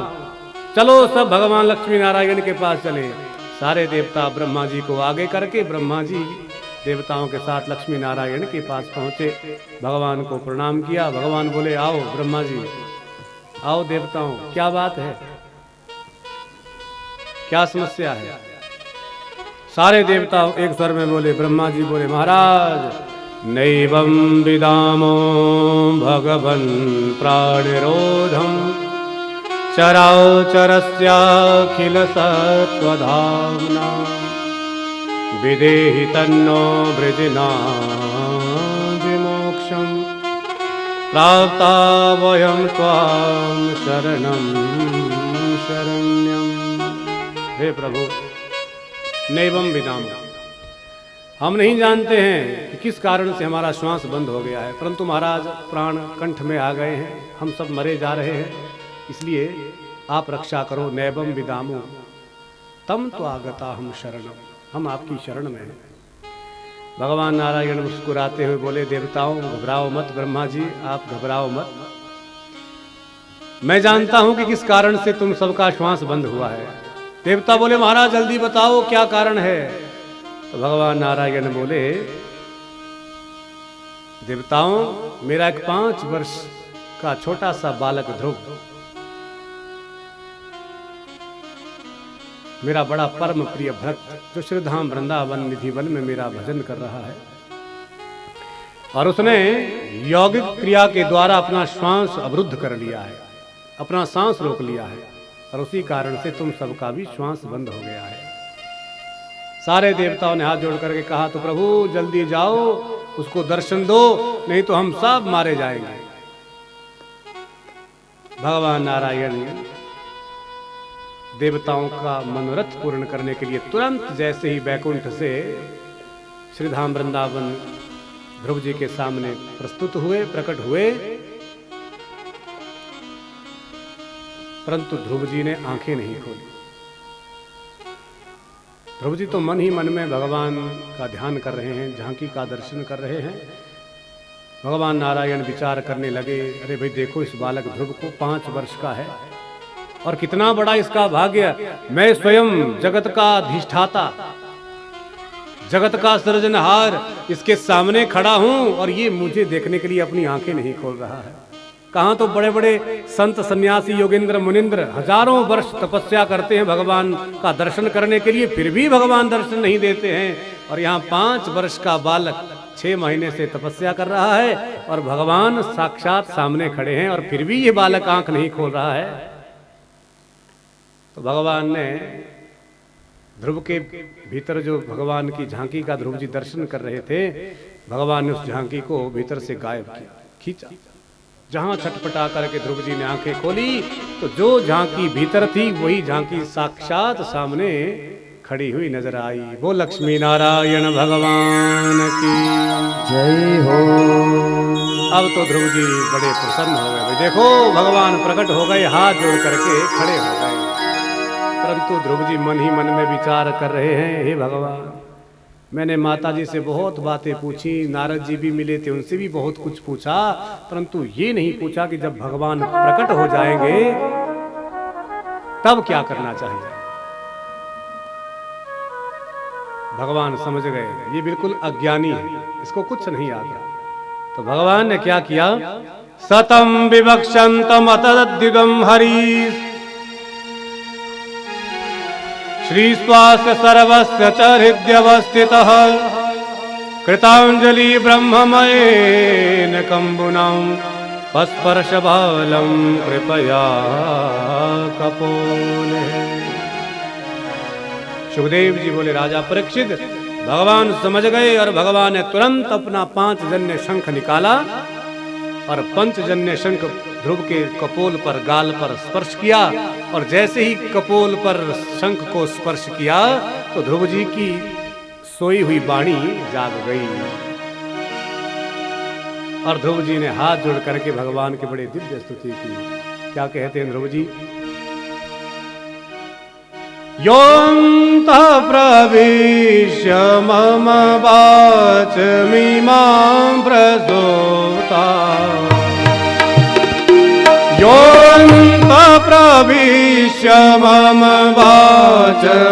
चलो सब भगवान लक्ष्मी नारायण के पास चले। सारे देवता ब्रह्मा जी को आगे करके ब्रह्मा जी देवताओं के साथ लक्ष्मी नारायण के पास पहुंचे। भगवान को प्रणाम किया। भगवान बोले आओ ब्रह्मा जी, आओ देवताओं, क्या बात है, क्या समस्या है? सारे देवता एक स्वर में बोले। ब्रह्मा जी बोले महाराज नैवं विदामो भगवन् प्राणिरोधम चराचरस्याखिल सत्त्वधाम्ना विदेहि तन्नो वृजिना विमोक्षम प्राप्ता वयं त्वां शरणं शरण्यम। हे प्रभु नैवं विदाम, हम नहीं जानते हैं कि किस कारण से हमारा श्वास बंद हो गया है, परंतु महाराज प्राण कंठ में आ गए हैं, हम सब मरे जा रहे हैं, इसलिए आप रक्षा करो। नैवं विदामो तम तो आगता हम शरणम, हम आपकी शरण में हैं। भगवान नारायण मुस्कुराते हुए बोले देवताओं घबराओ मत। ब्रह्मा जी आप घबराओ मत, मैं जानता हूं कि किस कारण से तुम सबका श्वास बंद हुआ है। देवता बोले महाराज जल्दी बताओ क्या कारण है। तो भगवान नारायण बोले देवताओं मेरा एक 5 वर्ष का छोटा सा बालक ध्रुव, मेरा बड़ा परम प्रिय भक्त जो श्रीधाम वृंदावन निधि वन में मेरा भजन कर रहा है, और उसने यौगिक क्रिया के द्वारा अपना श्वास अवरुद्ध कर लिया है, अपना सांस रोक लिया है, और उसी कारण से तुम सबका भी श्वास बंद हो गया है। सारे देवताओं ने हाथ जोड़ करके कहा तो प्रभु जल्दी जाओ उसको दर्शन दो, नहीं तो हम सब मारे जाएंगे। भगवान नारायण देवताओं का मनोरथ पूर्ण करने के लिए तुरंत जैसे ही बैकुंठ से श्रीधाम वृंदावन ध्रुव जी के सामने प्रस्तुत हुए, प्रकट हुए, परंतु ध्रुव जी ने आंखें नहीं खोली। ध्रुव जी तो मन ही मन में भगवान का ध्यान कर रहे हैं, झांकी का दर्शन कर रहे हैं। भगवान नारायण विचार करने लगे, अरे भाई देखो इस बालक ध्रुव को 5 वर्ष का है और कितना बड़ा इसका भाग्य, मैं स्वयं जगत का अधिष्ठाता, जगत का सृजनहार इसके सामने खड़ा हूं और ये मुझे देखने के लिए अपनी आंखें नहीं खोल रहा है। कहां तो बड़े बड़े संत सन्यासी योगेंद्र मुनिंद्र हजारों वर्ष तपस्या करते हैं भगवान का दर्शन करने के लिए, फिर भी भगवान दर्शन नहीं देते हैं, और यहाँ 5 वर्ष का बालक 6 महीने से तपस्या कर रहा है और भगवान साक्षात सामने खड़े हैं और फिर भी ये बालक आंख नहीं खोल रहा है। तो भगवान ने ध्रुव के भीतर जो भगवान की झांकी का ध्रुव जी दर्शन कर रहे थे, भगवान ने उस झांकी को भीतर से गायब किया, खींचा। जहां छटपटा करके ध्रुव जी ने आंखें खोली तो जो झांकी भीतर थी वही झांकी साक्षात सामने खड़ी हुई नजर आई। वो लक्ष्मी नारायण भगवान की जय हो। अब तो ध्रुव जी बड़े प्रसन्न हो गए, देखो भगवान प्रकट हो गए, हाथ जोड़ करके खड़े हो गए। परंतु ध्रुव जी मन ही मन में विचार कर रहे हैं, हे भगवान मैंने माता जी से बहुत बातें पूछी, नारद जी भी मिले थे उनसे भी बहुत कुछ पूछा, परंतु ये नहीं पूछा कि जब भगवान प्रकट हो जाएंगे तब क्या करना चाहिए। भगवान समझ गए ये बिल्कुल अज्ञानी है, इसको कुछ नहीं आता। तो भगवान ने क्या किया, सतम विवक्षन्तम अतद्युगम हरीश श्रीस्वास्य सर्वस्य च हृद्यवस्थितः कृतांजलि ब्रह्ममयेन कंबुनां पस्पर्शबालं कृपया कपोले। सुखदेव जी बोले राजा परीक्षित भगवान समझ गए और भगवान ने तुरंत अपना 5 जन्य शंख निकाला और पंचजन्य शंख ध्रुव के कपोल पर गाल पर स्पर्श किया, और जैसे ही कपोल पर शंख को स्पर्श किया तो ध्रुव जी की सोई हुई वाणी जाग गई। और ध्रुव जी ने हाथ जोड़ करके भगवान की बड़ी दिव्य स्तुति की। क्या कहते हैं ध्रुव जी? योऽन्तः प्रविश्य मम वाचमिमां प्रसुप्ता, योऽन्तः प्रविश्य मम वाचमिमां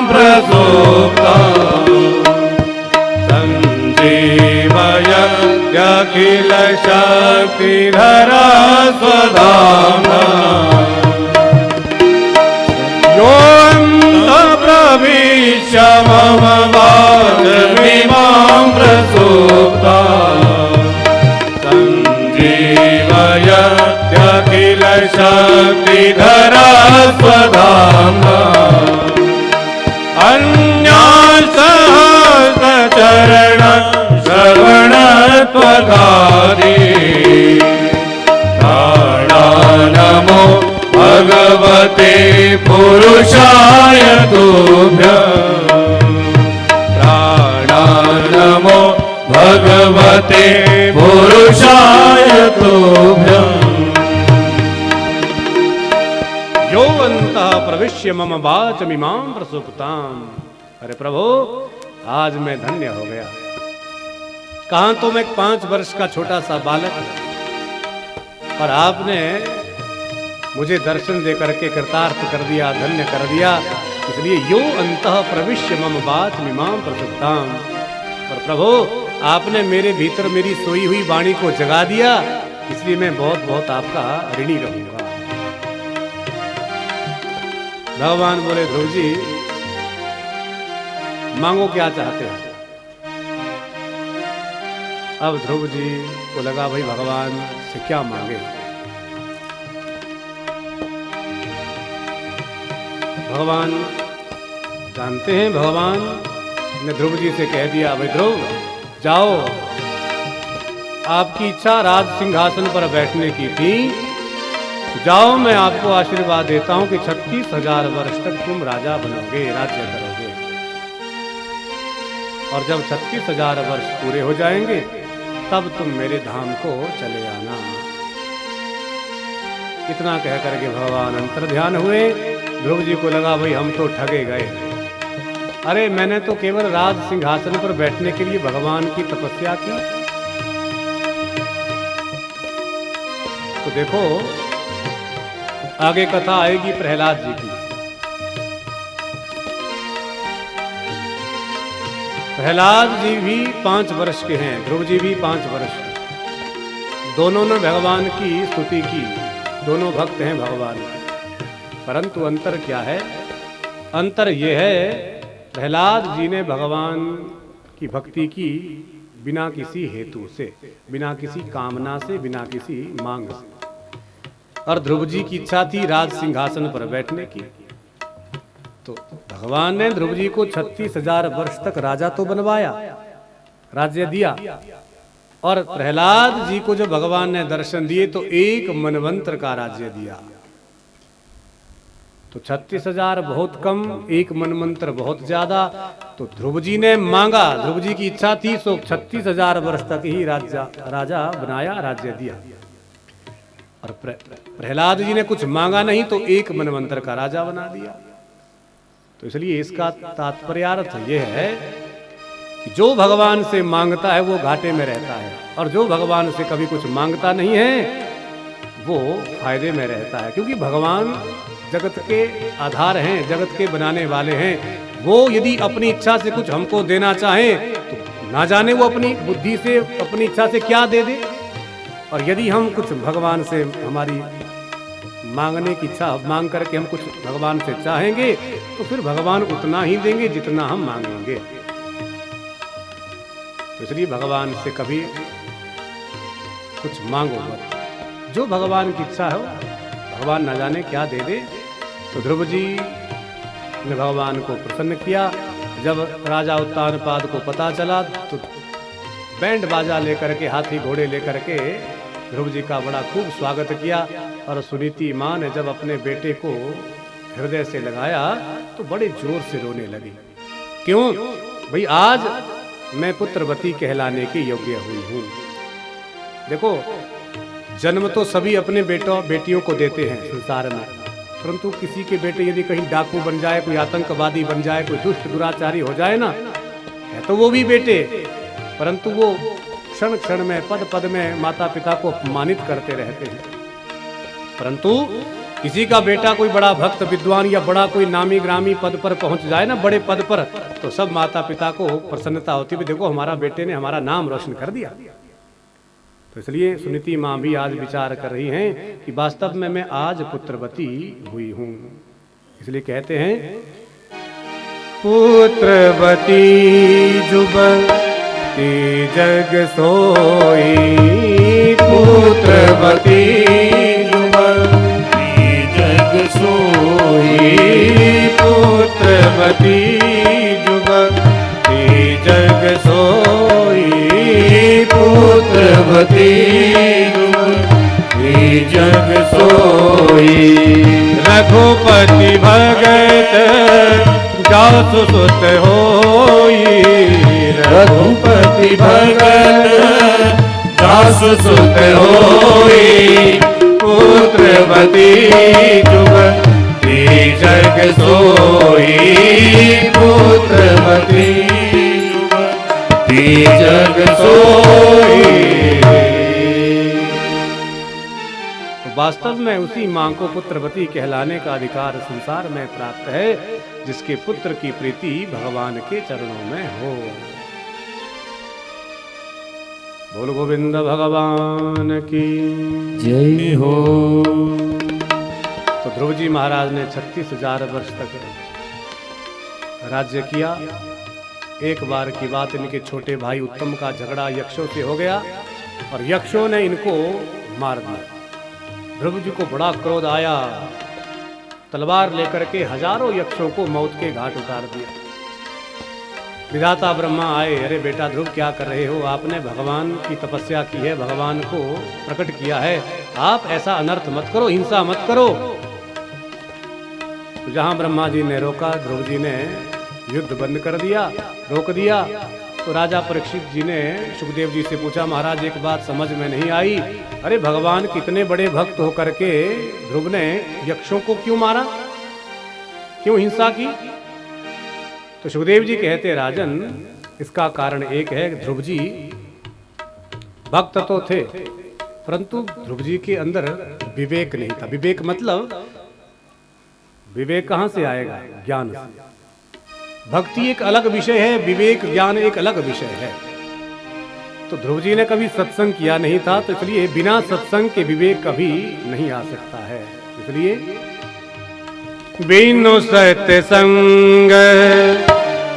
प्रसुप्ता, संजीवयत्यखिल शक्तिधरा स्वधाम्ना, योऽन्तः प्रविश्य मम वाचमिमां प्रसुप्ता, संजीवयत्यखिल शक्तिधरा स्वधाम्ना, अन्यासहस्रचरण श्रवणत्वगादि, नमो भगवते पुरुषाय तुभ्यं, नमो भगवते पुरुषाय तुभ्यं। योऽन्तः प्रविश्य मम वाचमिमां प्रसुप्ताम्। अरे प्रभु, आज मैं धन्य हो गया। कहां तो मैं 5 वर्ष का छोटा सा बालक, और आपने मुझे दर्शन दे करके कृतार्थ कर दिया, धन्य कर दिया। इसलिए यो अंतः प्रविश्य मम वाचमिमां प्रसुप्ताम्। और प्रभु, आपने मेरे भीतर मेरी सोई हुई वाणी को जगा दिया, इसलिए मैं बहुत बहुत आपका ऋणी रहूंगा। भगवान बोले, ध्रुव जी मांगो क्या चाहते हो? अब ध्रुव जी को लगा भाई भगवान से क्या मांगे। भगवान जानते हैं, भगवान ने ध्रुव जी से कह दिया, भाई ध्रुव जाओ, आपकी इच्छा राज सिंहासन पर बैठने की थी, जाओ मैं आपको आशीर्वाद देता हूं कि 36,000 वर्ष तक तुम राजा बनोगे, राज्य करोगे, और जब 36,000 वर्ष पूरे हो जाएंगे तब तुम मेरे धाम को चले आना। इतना कह करके भगवान अंतर ध्यान हुए। ध्रुव जी को लगा भाई हम तो ठगे गए। अरे मैंने तो केवल राज सिंहासन पर बैठने के लिए भगवान की तपस्या की। तो देखो आगे कथा आएगी प्रहलाद जी की। प्रहलाद जी भी 5 वर्ष के हैं, ध्रुव जी भी 5 वर्ष। दोनों ने भगवान की स्तुति की, दोनों भक्त हैं भगवान के। परंतु अंतर क्या है? अंतर यह है, प्रहलाद जी ने भगवान की भक्ति की बिना किसी हेतु से, बिना किसी कामना से, बिना किसी मांग से। और ध्रुव जी की इच्छा थी राज सिंहासन पर बैठने की। तो भगवान ने ध्रुव जी को 36,000 वर्ष तक राजा तो बनवाया, राज्य दिया। और प्रहलाद जी को जो भगवान ने दर्शन दिए तो 1 मनवंतर का राज्य दिया। तो 36,000 बहुत कम, 1 मनवंतर बहुत ज्यादा। तो ध्रुव जी ने मांगा, ध्रुव जी की इच्छा थी, सो 36,000 वर्ष तक ही राजा बनाया, राज्य दिया। और प्रहलाद जी ने कुछ मांगा नहीं तो 1 मनवंतर का राजा बना दिया। तो इसलिए इसका तात्पर्यार्थ यह है कि जो भगवान से मांगता है वो घाटे में रहता है, और जो भगवान से कभी कुछ मांगता नहीं है वो फायदे में रहता है। क्योंकि भगवान जगत के आधार हैं, जगत के बनाने वाले हैं। वो यदि अपनी इच्छा से कुछ हमको देना चाहें तो ना जाने वो अपनी बुद्धि से, अपनी इच्छा से क्या दे दे। और यदि हम कुछ भगवान से, हमारी मांगने की इच्छा मांग करके हम कुछ भगवान से चाहेंगे तो फिर भगवान उतना ही देंगे जितना हम मांगेंगे। तो इसलिए भगवान से कभी कुछ मांगो मत, जो भगवान की इच्छा हो भगवान न जाने क्या दे दे। तो ध्रुव जी ने भगवान को प्रसन्न किया। जब राजा उत्तानपाद को पता चला तो बैंड बाजा लेकर के, हाथी घोड़े लेकर के ध्रुव जी का बड़ा खूब स्वागत किया। और सुनीति माँ ने जब अपने बेटे को हृदय से लगाया तो बड़े जोर से रोने लगी। क्यों भाई, आज मैं पुत्रवती कहलाने की योग्य हुई हूं। देखो, जन्म तो सभी अपने बेटियों को देते हैं संसार में, परंतु किसी के बेटे यदि कहीं डाकू बन जाए, कोई आतंकवादी बन जाए, कोई दुष्ट दुराचारी हो जाए ना, है तो वो भी बेटे, परंतु वो क्षण क्षण में, पद पद में माता पिता को अपमानित करते रहते हैं। परंतु किसी का बेटा कोई बड़ा भक्त विद्वान या बड़ा कोई नामी ग्रामी पद पर पहुंच जाए ना, बड़े पद पर, तो सब माता पिता को प्रसन्नता होती है, देखो हमारा बेटे ने हमारा नाम रोशन कर दिया। तो इसलिए सुनीति माँ भी आज विचार कर रही हैं कि वास्तव में मैं आज पुत्रवती हुई हूं। इसलिए कहते हैं, पुत्रवती जुबती जग सोई, पुत्रवती जुबती जग सोई, पुत्रवती जुबती जग सोई, पुत्रवती जुबती जग सोई। रघुपति भगत जासु सुत होई, रघुपति भगत जासु सुत होई, पुत्रवती जुबती जग सोई, पुत्रवती जुबती जग सोई। वास्तव में उसी मां को पुत्रवती कहलाने का अधिकार संसार में प्राप्त है, जिसके पुत्र की प्रीति भगवान के चरणों में हो। बोल गोविंद भगवान की जय हो। तो ध्रुव जी महाराज ने 36,000 वर्ष तक राज्य किया। एक बार की बात, इनके छोटे भाई उत्तम का झगड़ा यक्षों से हो गया और यक्षों ने इनको मार दिया। ध्रुव जी को बड़ा क्रोध आया, तलवार लेकर के हजारों यक्षों को मौत के घाट उतार दिया। विधाता ब्रह्मा आए, अरे बेटा ध्रुव क्या कर रहे हो, आपने भगवान की तपस्या की है, भगवान को प्रकट किया है, आप ऐसा अनर्थ मत करो, हिंसा मत करो। तो जहां ब्रह्मा जी ने रोका, ध्रुव जी ने युद्ध बंद कर दिया, रोक दिया। तो राजा परीक्षित जी ने सुखदेव जी से पूछा, महाराज एक बात समझ में नहीं आई, अरे भगवान कितने बड़े भक्त होकर के ध्रुव ने यक्षों को क्यों मारा, क्यों हिंसा की? तो सुखदेव जी कहते, राजन इसका कारण एक है, ध्रुव जी भक्त तो थे, परंतु ध्रुव जी के अंदर विवेक नहीं था। विवेक मतलब, विवेक कहां से आएगा? ज्ञान से। भक्ति एक अलग विषय है, विवेक ज्ञान एक अलग विषय है। तो ध्रुव जी ने कभी सत्संग किया नहीं था, तो इसलिए बिना सत्संग के विवेक कभी नहीं आ सकता है। इसलिए बिनु सत्संग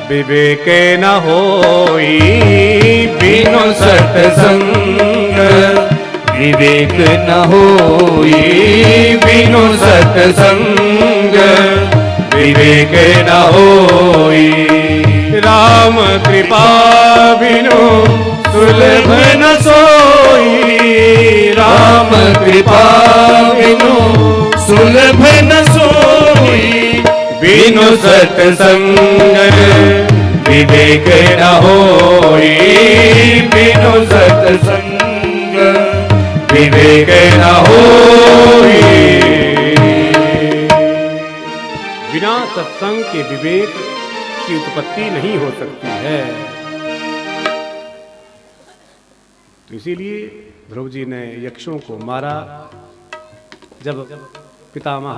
विवेक न होई, बिनु सत्संग विवेक न होई, बिनु सत्संग विवेक न होई। राम कृपा बिनु सुलभ न सोई, राम कृपा बिनु सुलभ न सोई, बिनु सत्संग विवेक न होई, बिनु सत्संग विवेक न होई। बिना सत्संग के विवेक की उत्पत्ति नहीं हो सकती है। तो इसीलिए ध्रुव जी ने यक्षों को मारा। जब पितामह,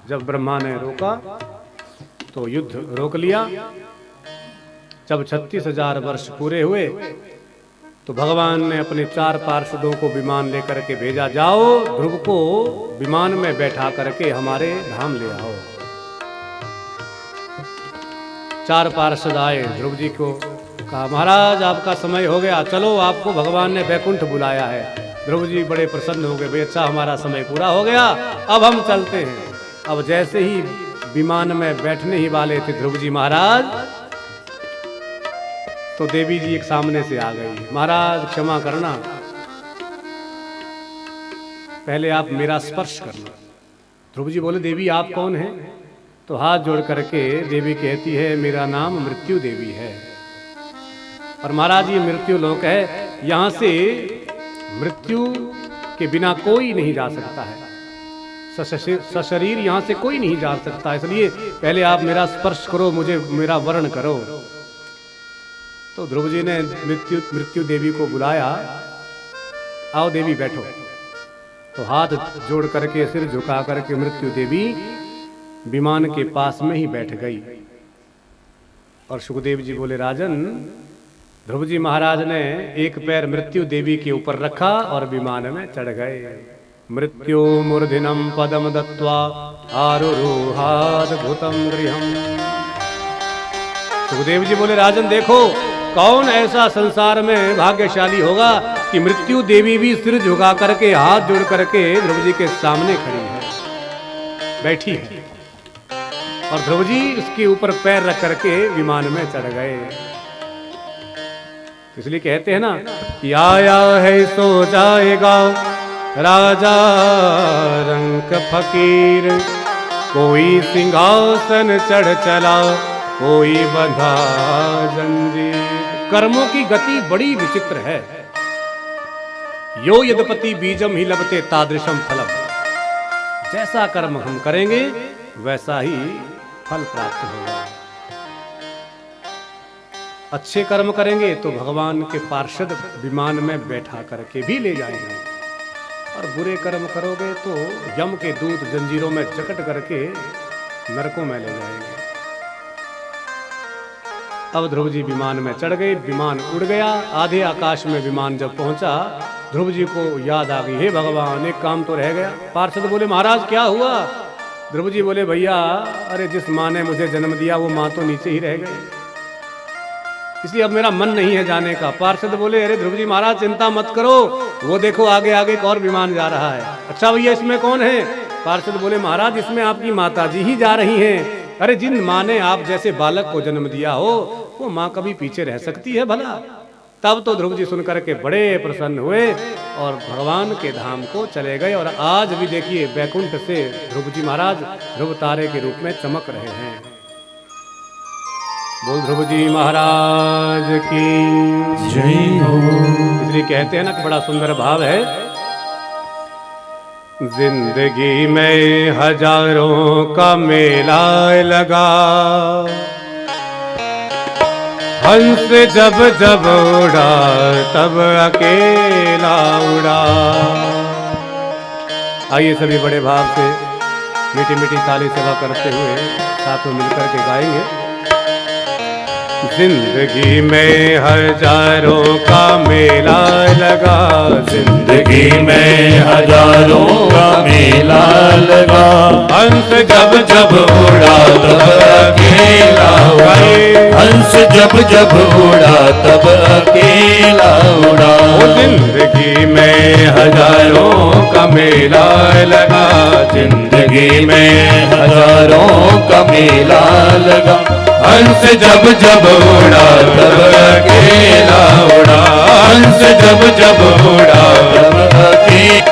जब ब्रह्मा ने रोका तो युद्ध रोक लिया। जब 36,000 वर्ष पूरे हुए तो भगवान ने अपने 4 पार्षदों को विमान लेकर के भेजा, जाओ ध्रुव को विमान में बैठा करके हमारे धाम ले आओ। 4 पार्षद आए, ध्रुव जी को कहा, महाराज आपका समय हो गया, चलो आपको भगवान ने वैकुंठ बुलाया है। ध्रुव जी बड़े प्रसन्न हो गए, भाई अच्छा हमारा समय पूरा हो गया, अब हम चलते हैं। अब जैसे ही विमान में बैठने ही वाले थे ध्रुव जी महाराज, तो देवी जी एक सामने से आ गई। महाराज क्षमा करना, पहले आप मेरा स्पर्श करना। ध्रुव जी बोले देवी आप कौन हैं? तो हाथ जोड़ करके देवी कहती है मेरा नाम मृत्यु देवी है। और महाराज ये मृत्यु लोक है, यहाँ से मृत्यु के बिना कोई नहीं जा सकता है, सशरीर यहाँ से कोई नहीं जा सकता, इसलिए पहले आप मेरा स्पर्श करो, मुझे मेरा वर्ण करो। तो ध्रुव जी ने मृत्यु देवी को बुलाया, आओ देवी बैठो। तो हाथ जोड़ करके सिर झुका करके मृत्यु देवी विमान के पास में ही बैठ गई। और सुखदेव जी बोले राजन, ध्रुव जी महाराज ने एक पैर मृत्यु देवी के ऊपर रखा और विमान में चढ़ गए। मृत्यु मूर्धिनम पदम दत्वा आरुरुहाद्भुतम गृहम। सुखदेव जी बोले राजन देखो, कौन ऐसा संसार में भाग्यशाली होगा कि मृत्यु देवी भी सिर झुका करके हाथ जोड़ करके ध्रुव जी के सामने खड़ी है, बैठी है, और ध्रुव जी उसके ऊपर पैर रख करके विमान में चढ़ गए। इसलिए कहते हैं ना कि आया है सो जाएगा राजा रंक फकीर, कोई सिंहासन चढ़ चला कोई बंधा जंजीर। कर्मों की गति बड़ी विचित्र है। यो यद्यपि बीजम ही लभते तादृशम फलम। जैसा कर्म हम करेंगे वैसा ही फल प्राप्त होगा। अच्छे कर्म करेंगे तो भगवान के पार्षद विमान में बैठा करके भी ले जाएंगे, और बुरे कर्म करोगे तो यम के दूत जंजीरों में जकट करके नरकों में ले जाएंगे। अब ध्रुव जी विमान में चढ़ गए, विमान उड़ गया। आधे आकाश में विमान जब पहुंचा, ध्रुव जी को याद आ गई, हे भगवान एक काम तो रह गया। पार्षद बोले महाराज क्या हुआ? ध्रुव जी बोले भैया अरे जिस माँ ने मुझे जन्म दिया वो माँ तो नीचे ही रह गई, इसलिए अब मेरा मन नहीं है जाने का। पार्षद बोले अरे ध्रुव जी महाराज चिंता मत करो, वो देखो आगे आगे एक और विमान जा रहा है। अच्छा भैया इसमें कौन है? पार्षद बोले महाराज इसमें आपकी माता जी ही जा रही हैं। अरे जिन माँ ने आप जैसे बालक को जन्म दिया हो वो माँ कभी पीछे रह सकती है भला? तब तो ध्रुव जी सुनकर के बड़े प्रसन्न हुए और भगवान के धाम को चले गए। और आज भी देखिए बैकुंठ से ध्रुव जी महाराज ध्रुव तारे के रूप में चमक रहे हैं। बोल ध्रुव जी महाराज की जय हो। इसलिए कहते हैं ना कि बड़ा सुंदर भाव है, जिंदगी में हजारों का मेला लगा, हंस जब जब उड़ा तब अकेला उड़ा। आइए सभी बड़े भाव से मीठी मीठी ताली सेवा करते हुए साथ में मिलकर के गाएंगे। जिंदगी में हजारों का मेला लगा, जिंदगी में हजारों का मेला लगा, हंस जब जब उड़ा तब अकेला उड़ा, हंस जब जब उड़ा तब अकेला उड़ा। जिंदगी में हजारों का मेला लगा, जिंदगी में हजारों का मेला लगा, हंस जब जब उड़ा तब अकेला उड़ा, हंस जब जब उड़ा तब अकेला।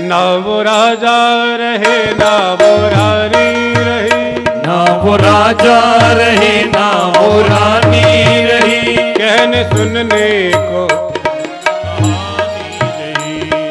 ना वो राजा रहे ना वो रानी रही, ना वो राजा रहे ना वो रानी रही, कहने सुनने को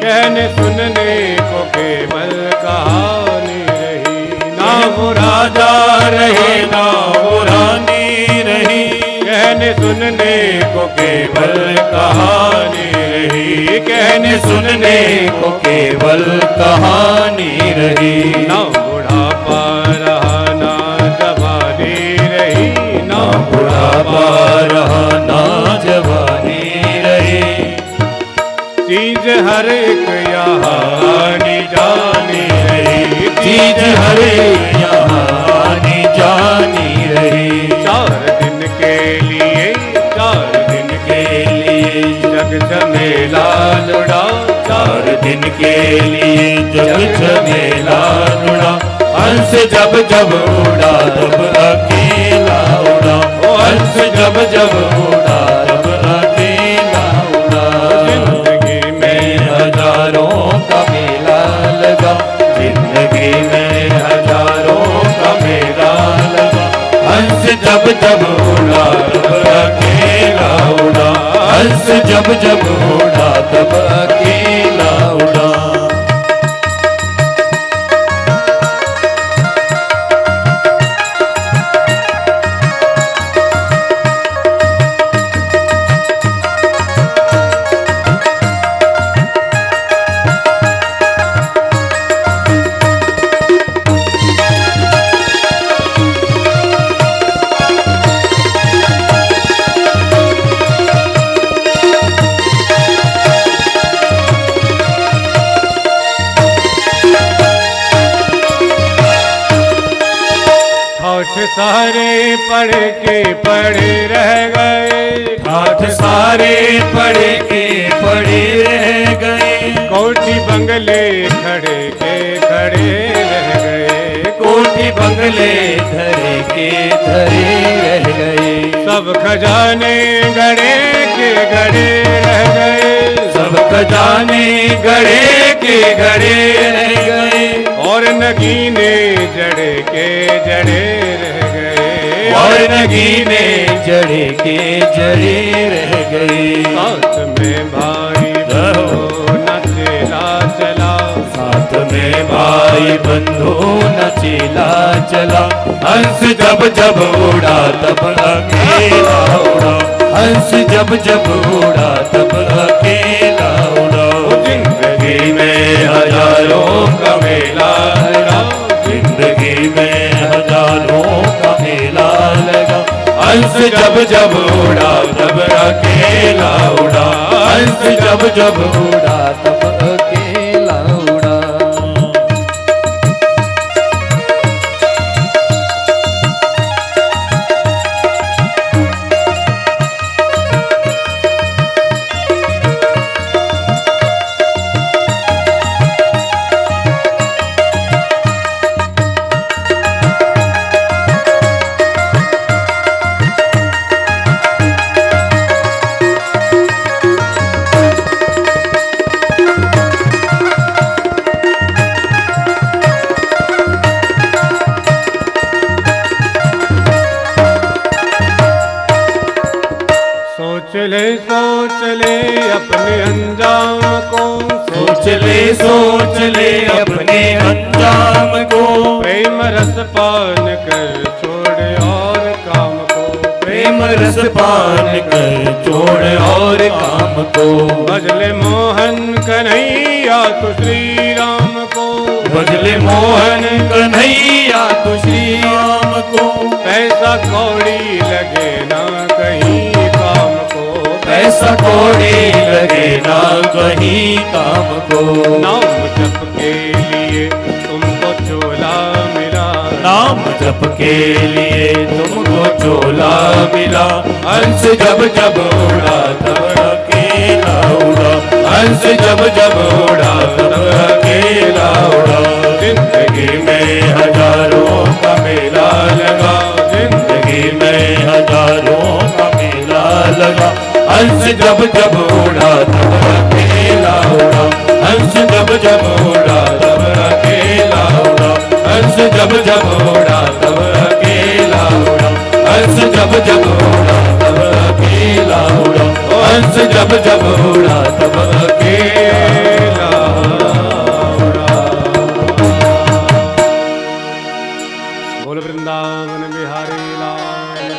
कहने सुनने को केवल कहानी रही। ना वो राजा रहे ना वो रानी रही, कहने सुनने को केवल कहानी रही, कहने सुनने को केवल कहानी रही। ना बुढ़ापा रहा ना जवानी रही, ना बुढ़ापा रहा ना 4 दिन के लिए जब झमेला उड़ा, हंस जब जब उड़ा तब अकेला उड़ा, हंस जब जब उड़ा तब अकेला उड़ा। जिंदगी में हजारों का मेला लगा, जिंदगी में हजारों का मेला लगा, हंस जब जब उड़ा तब अकेला उड़ा, हंस जब जब उड़ा तब अकेला उड़ा। सारे पढ़ के पढ़े रह गए, ठाठ सारे पढ़ के पढ़े रह गए, कोठी बंगले खड़े के खड़े रह गए, कोठी बंगले धरे के धरे रह गए, सब खजाने गड़े के गड़े रह गए, सब खजाने गड़े के गड़े रह गए, और नगीने जड़े के जड़े रह गए, और नगीने जड़े के जड़े रह गए। साथ में भाई बंधु न चेला चला, साथ में भाई बंधु न चेला चला, हंस जब जब उड़ा तब अकेला उड़ा, हंस जब जब उड़ा तब अकेला उड़ा। जिंदगी में हजारों का मेला लगा, जिंदगी में हजारों का मेला लगा, हंस जब जब उड़ा तब अकेला उड़ा, हंस जब जब उड़ा तब अकेला उड़ा। सोच ले अपने अंजाम को, सोच ले अपने अंजाम को, प्रेम रस पान कर छोड़ और काम को, प्रेम रस पान कर छोड़ और काम को, भजले मोहन कन्हैया तू श्री राम को, भजले मोहन कन्हैया तू श्री राम को, पैसा कौड़ी लगे ना कहीं काम को, पैसा कौड़ी लगे ना कहीं काम को, नाम जप के लिए तुमको चोला मिला, नाम जप के लिए तुमको चोला मिला, हंस जब जब उड़ा तब अकेला उड़ा, हंस जब जब उड़ा तब अकेला उड़ा। जिंदगी में हजारों का मेला लगा, जिंदगी में हजारों का मेला लगा, हंस जब जब उड़ा तब अकेला उड़ा, हंस जब जब उड़ा तब अकेला उड़ा, हंस जब जब उड़ा तब अकेला उड़ा, हंस जब जब उड़ा तब अकेला उड़ा, हंस जब जब उड़ा तब अकेला उड़ा। बोल वृंदावन बिहारी लाल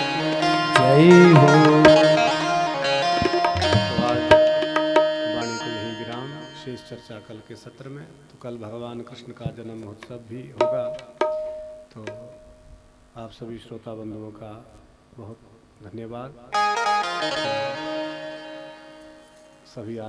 जय हो। शेष चर्चा कल के सत्र में। तो कल भगवान कृष्ण का जन्म महोत्सव भी होगा, तो आप सभी श्रोता बंधुओं का बहुत धन्यवाद। सभी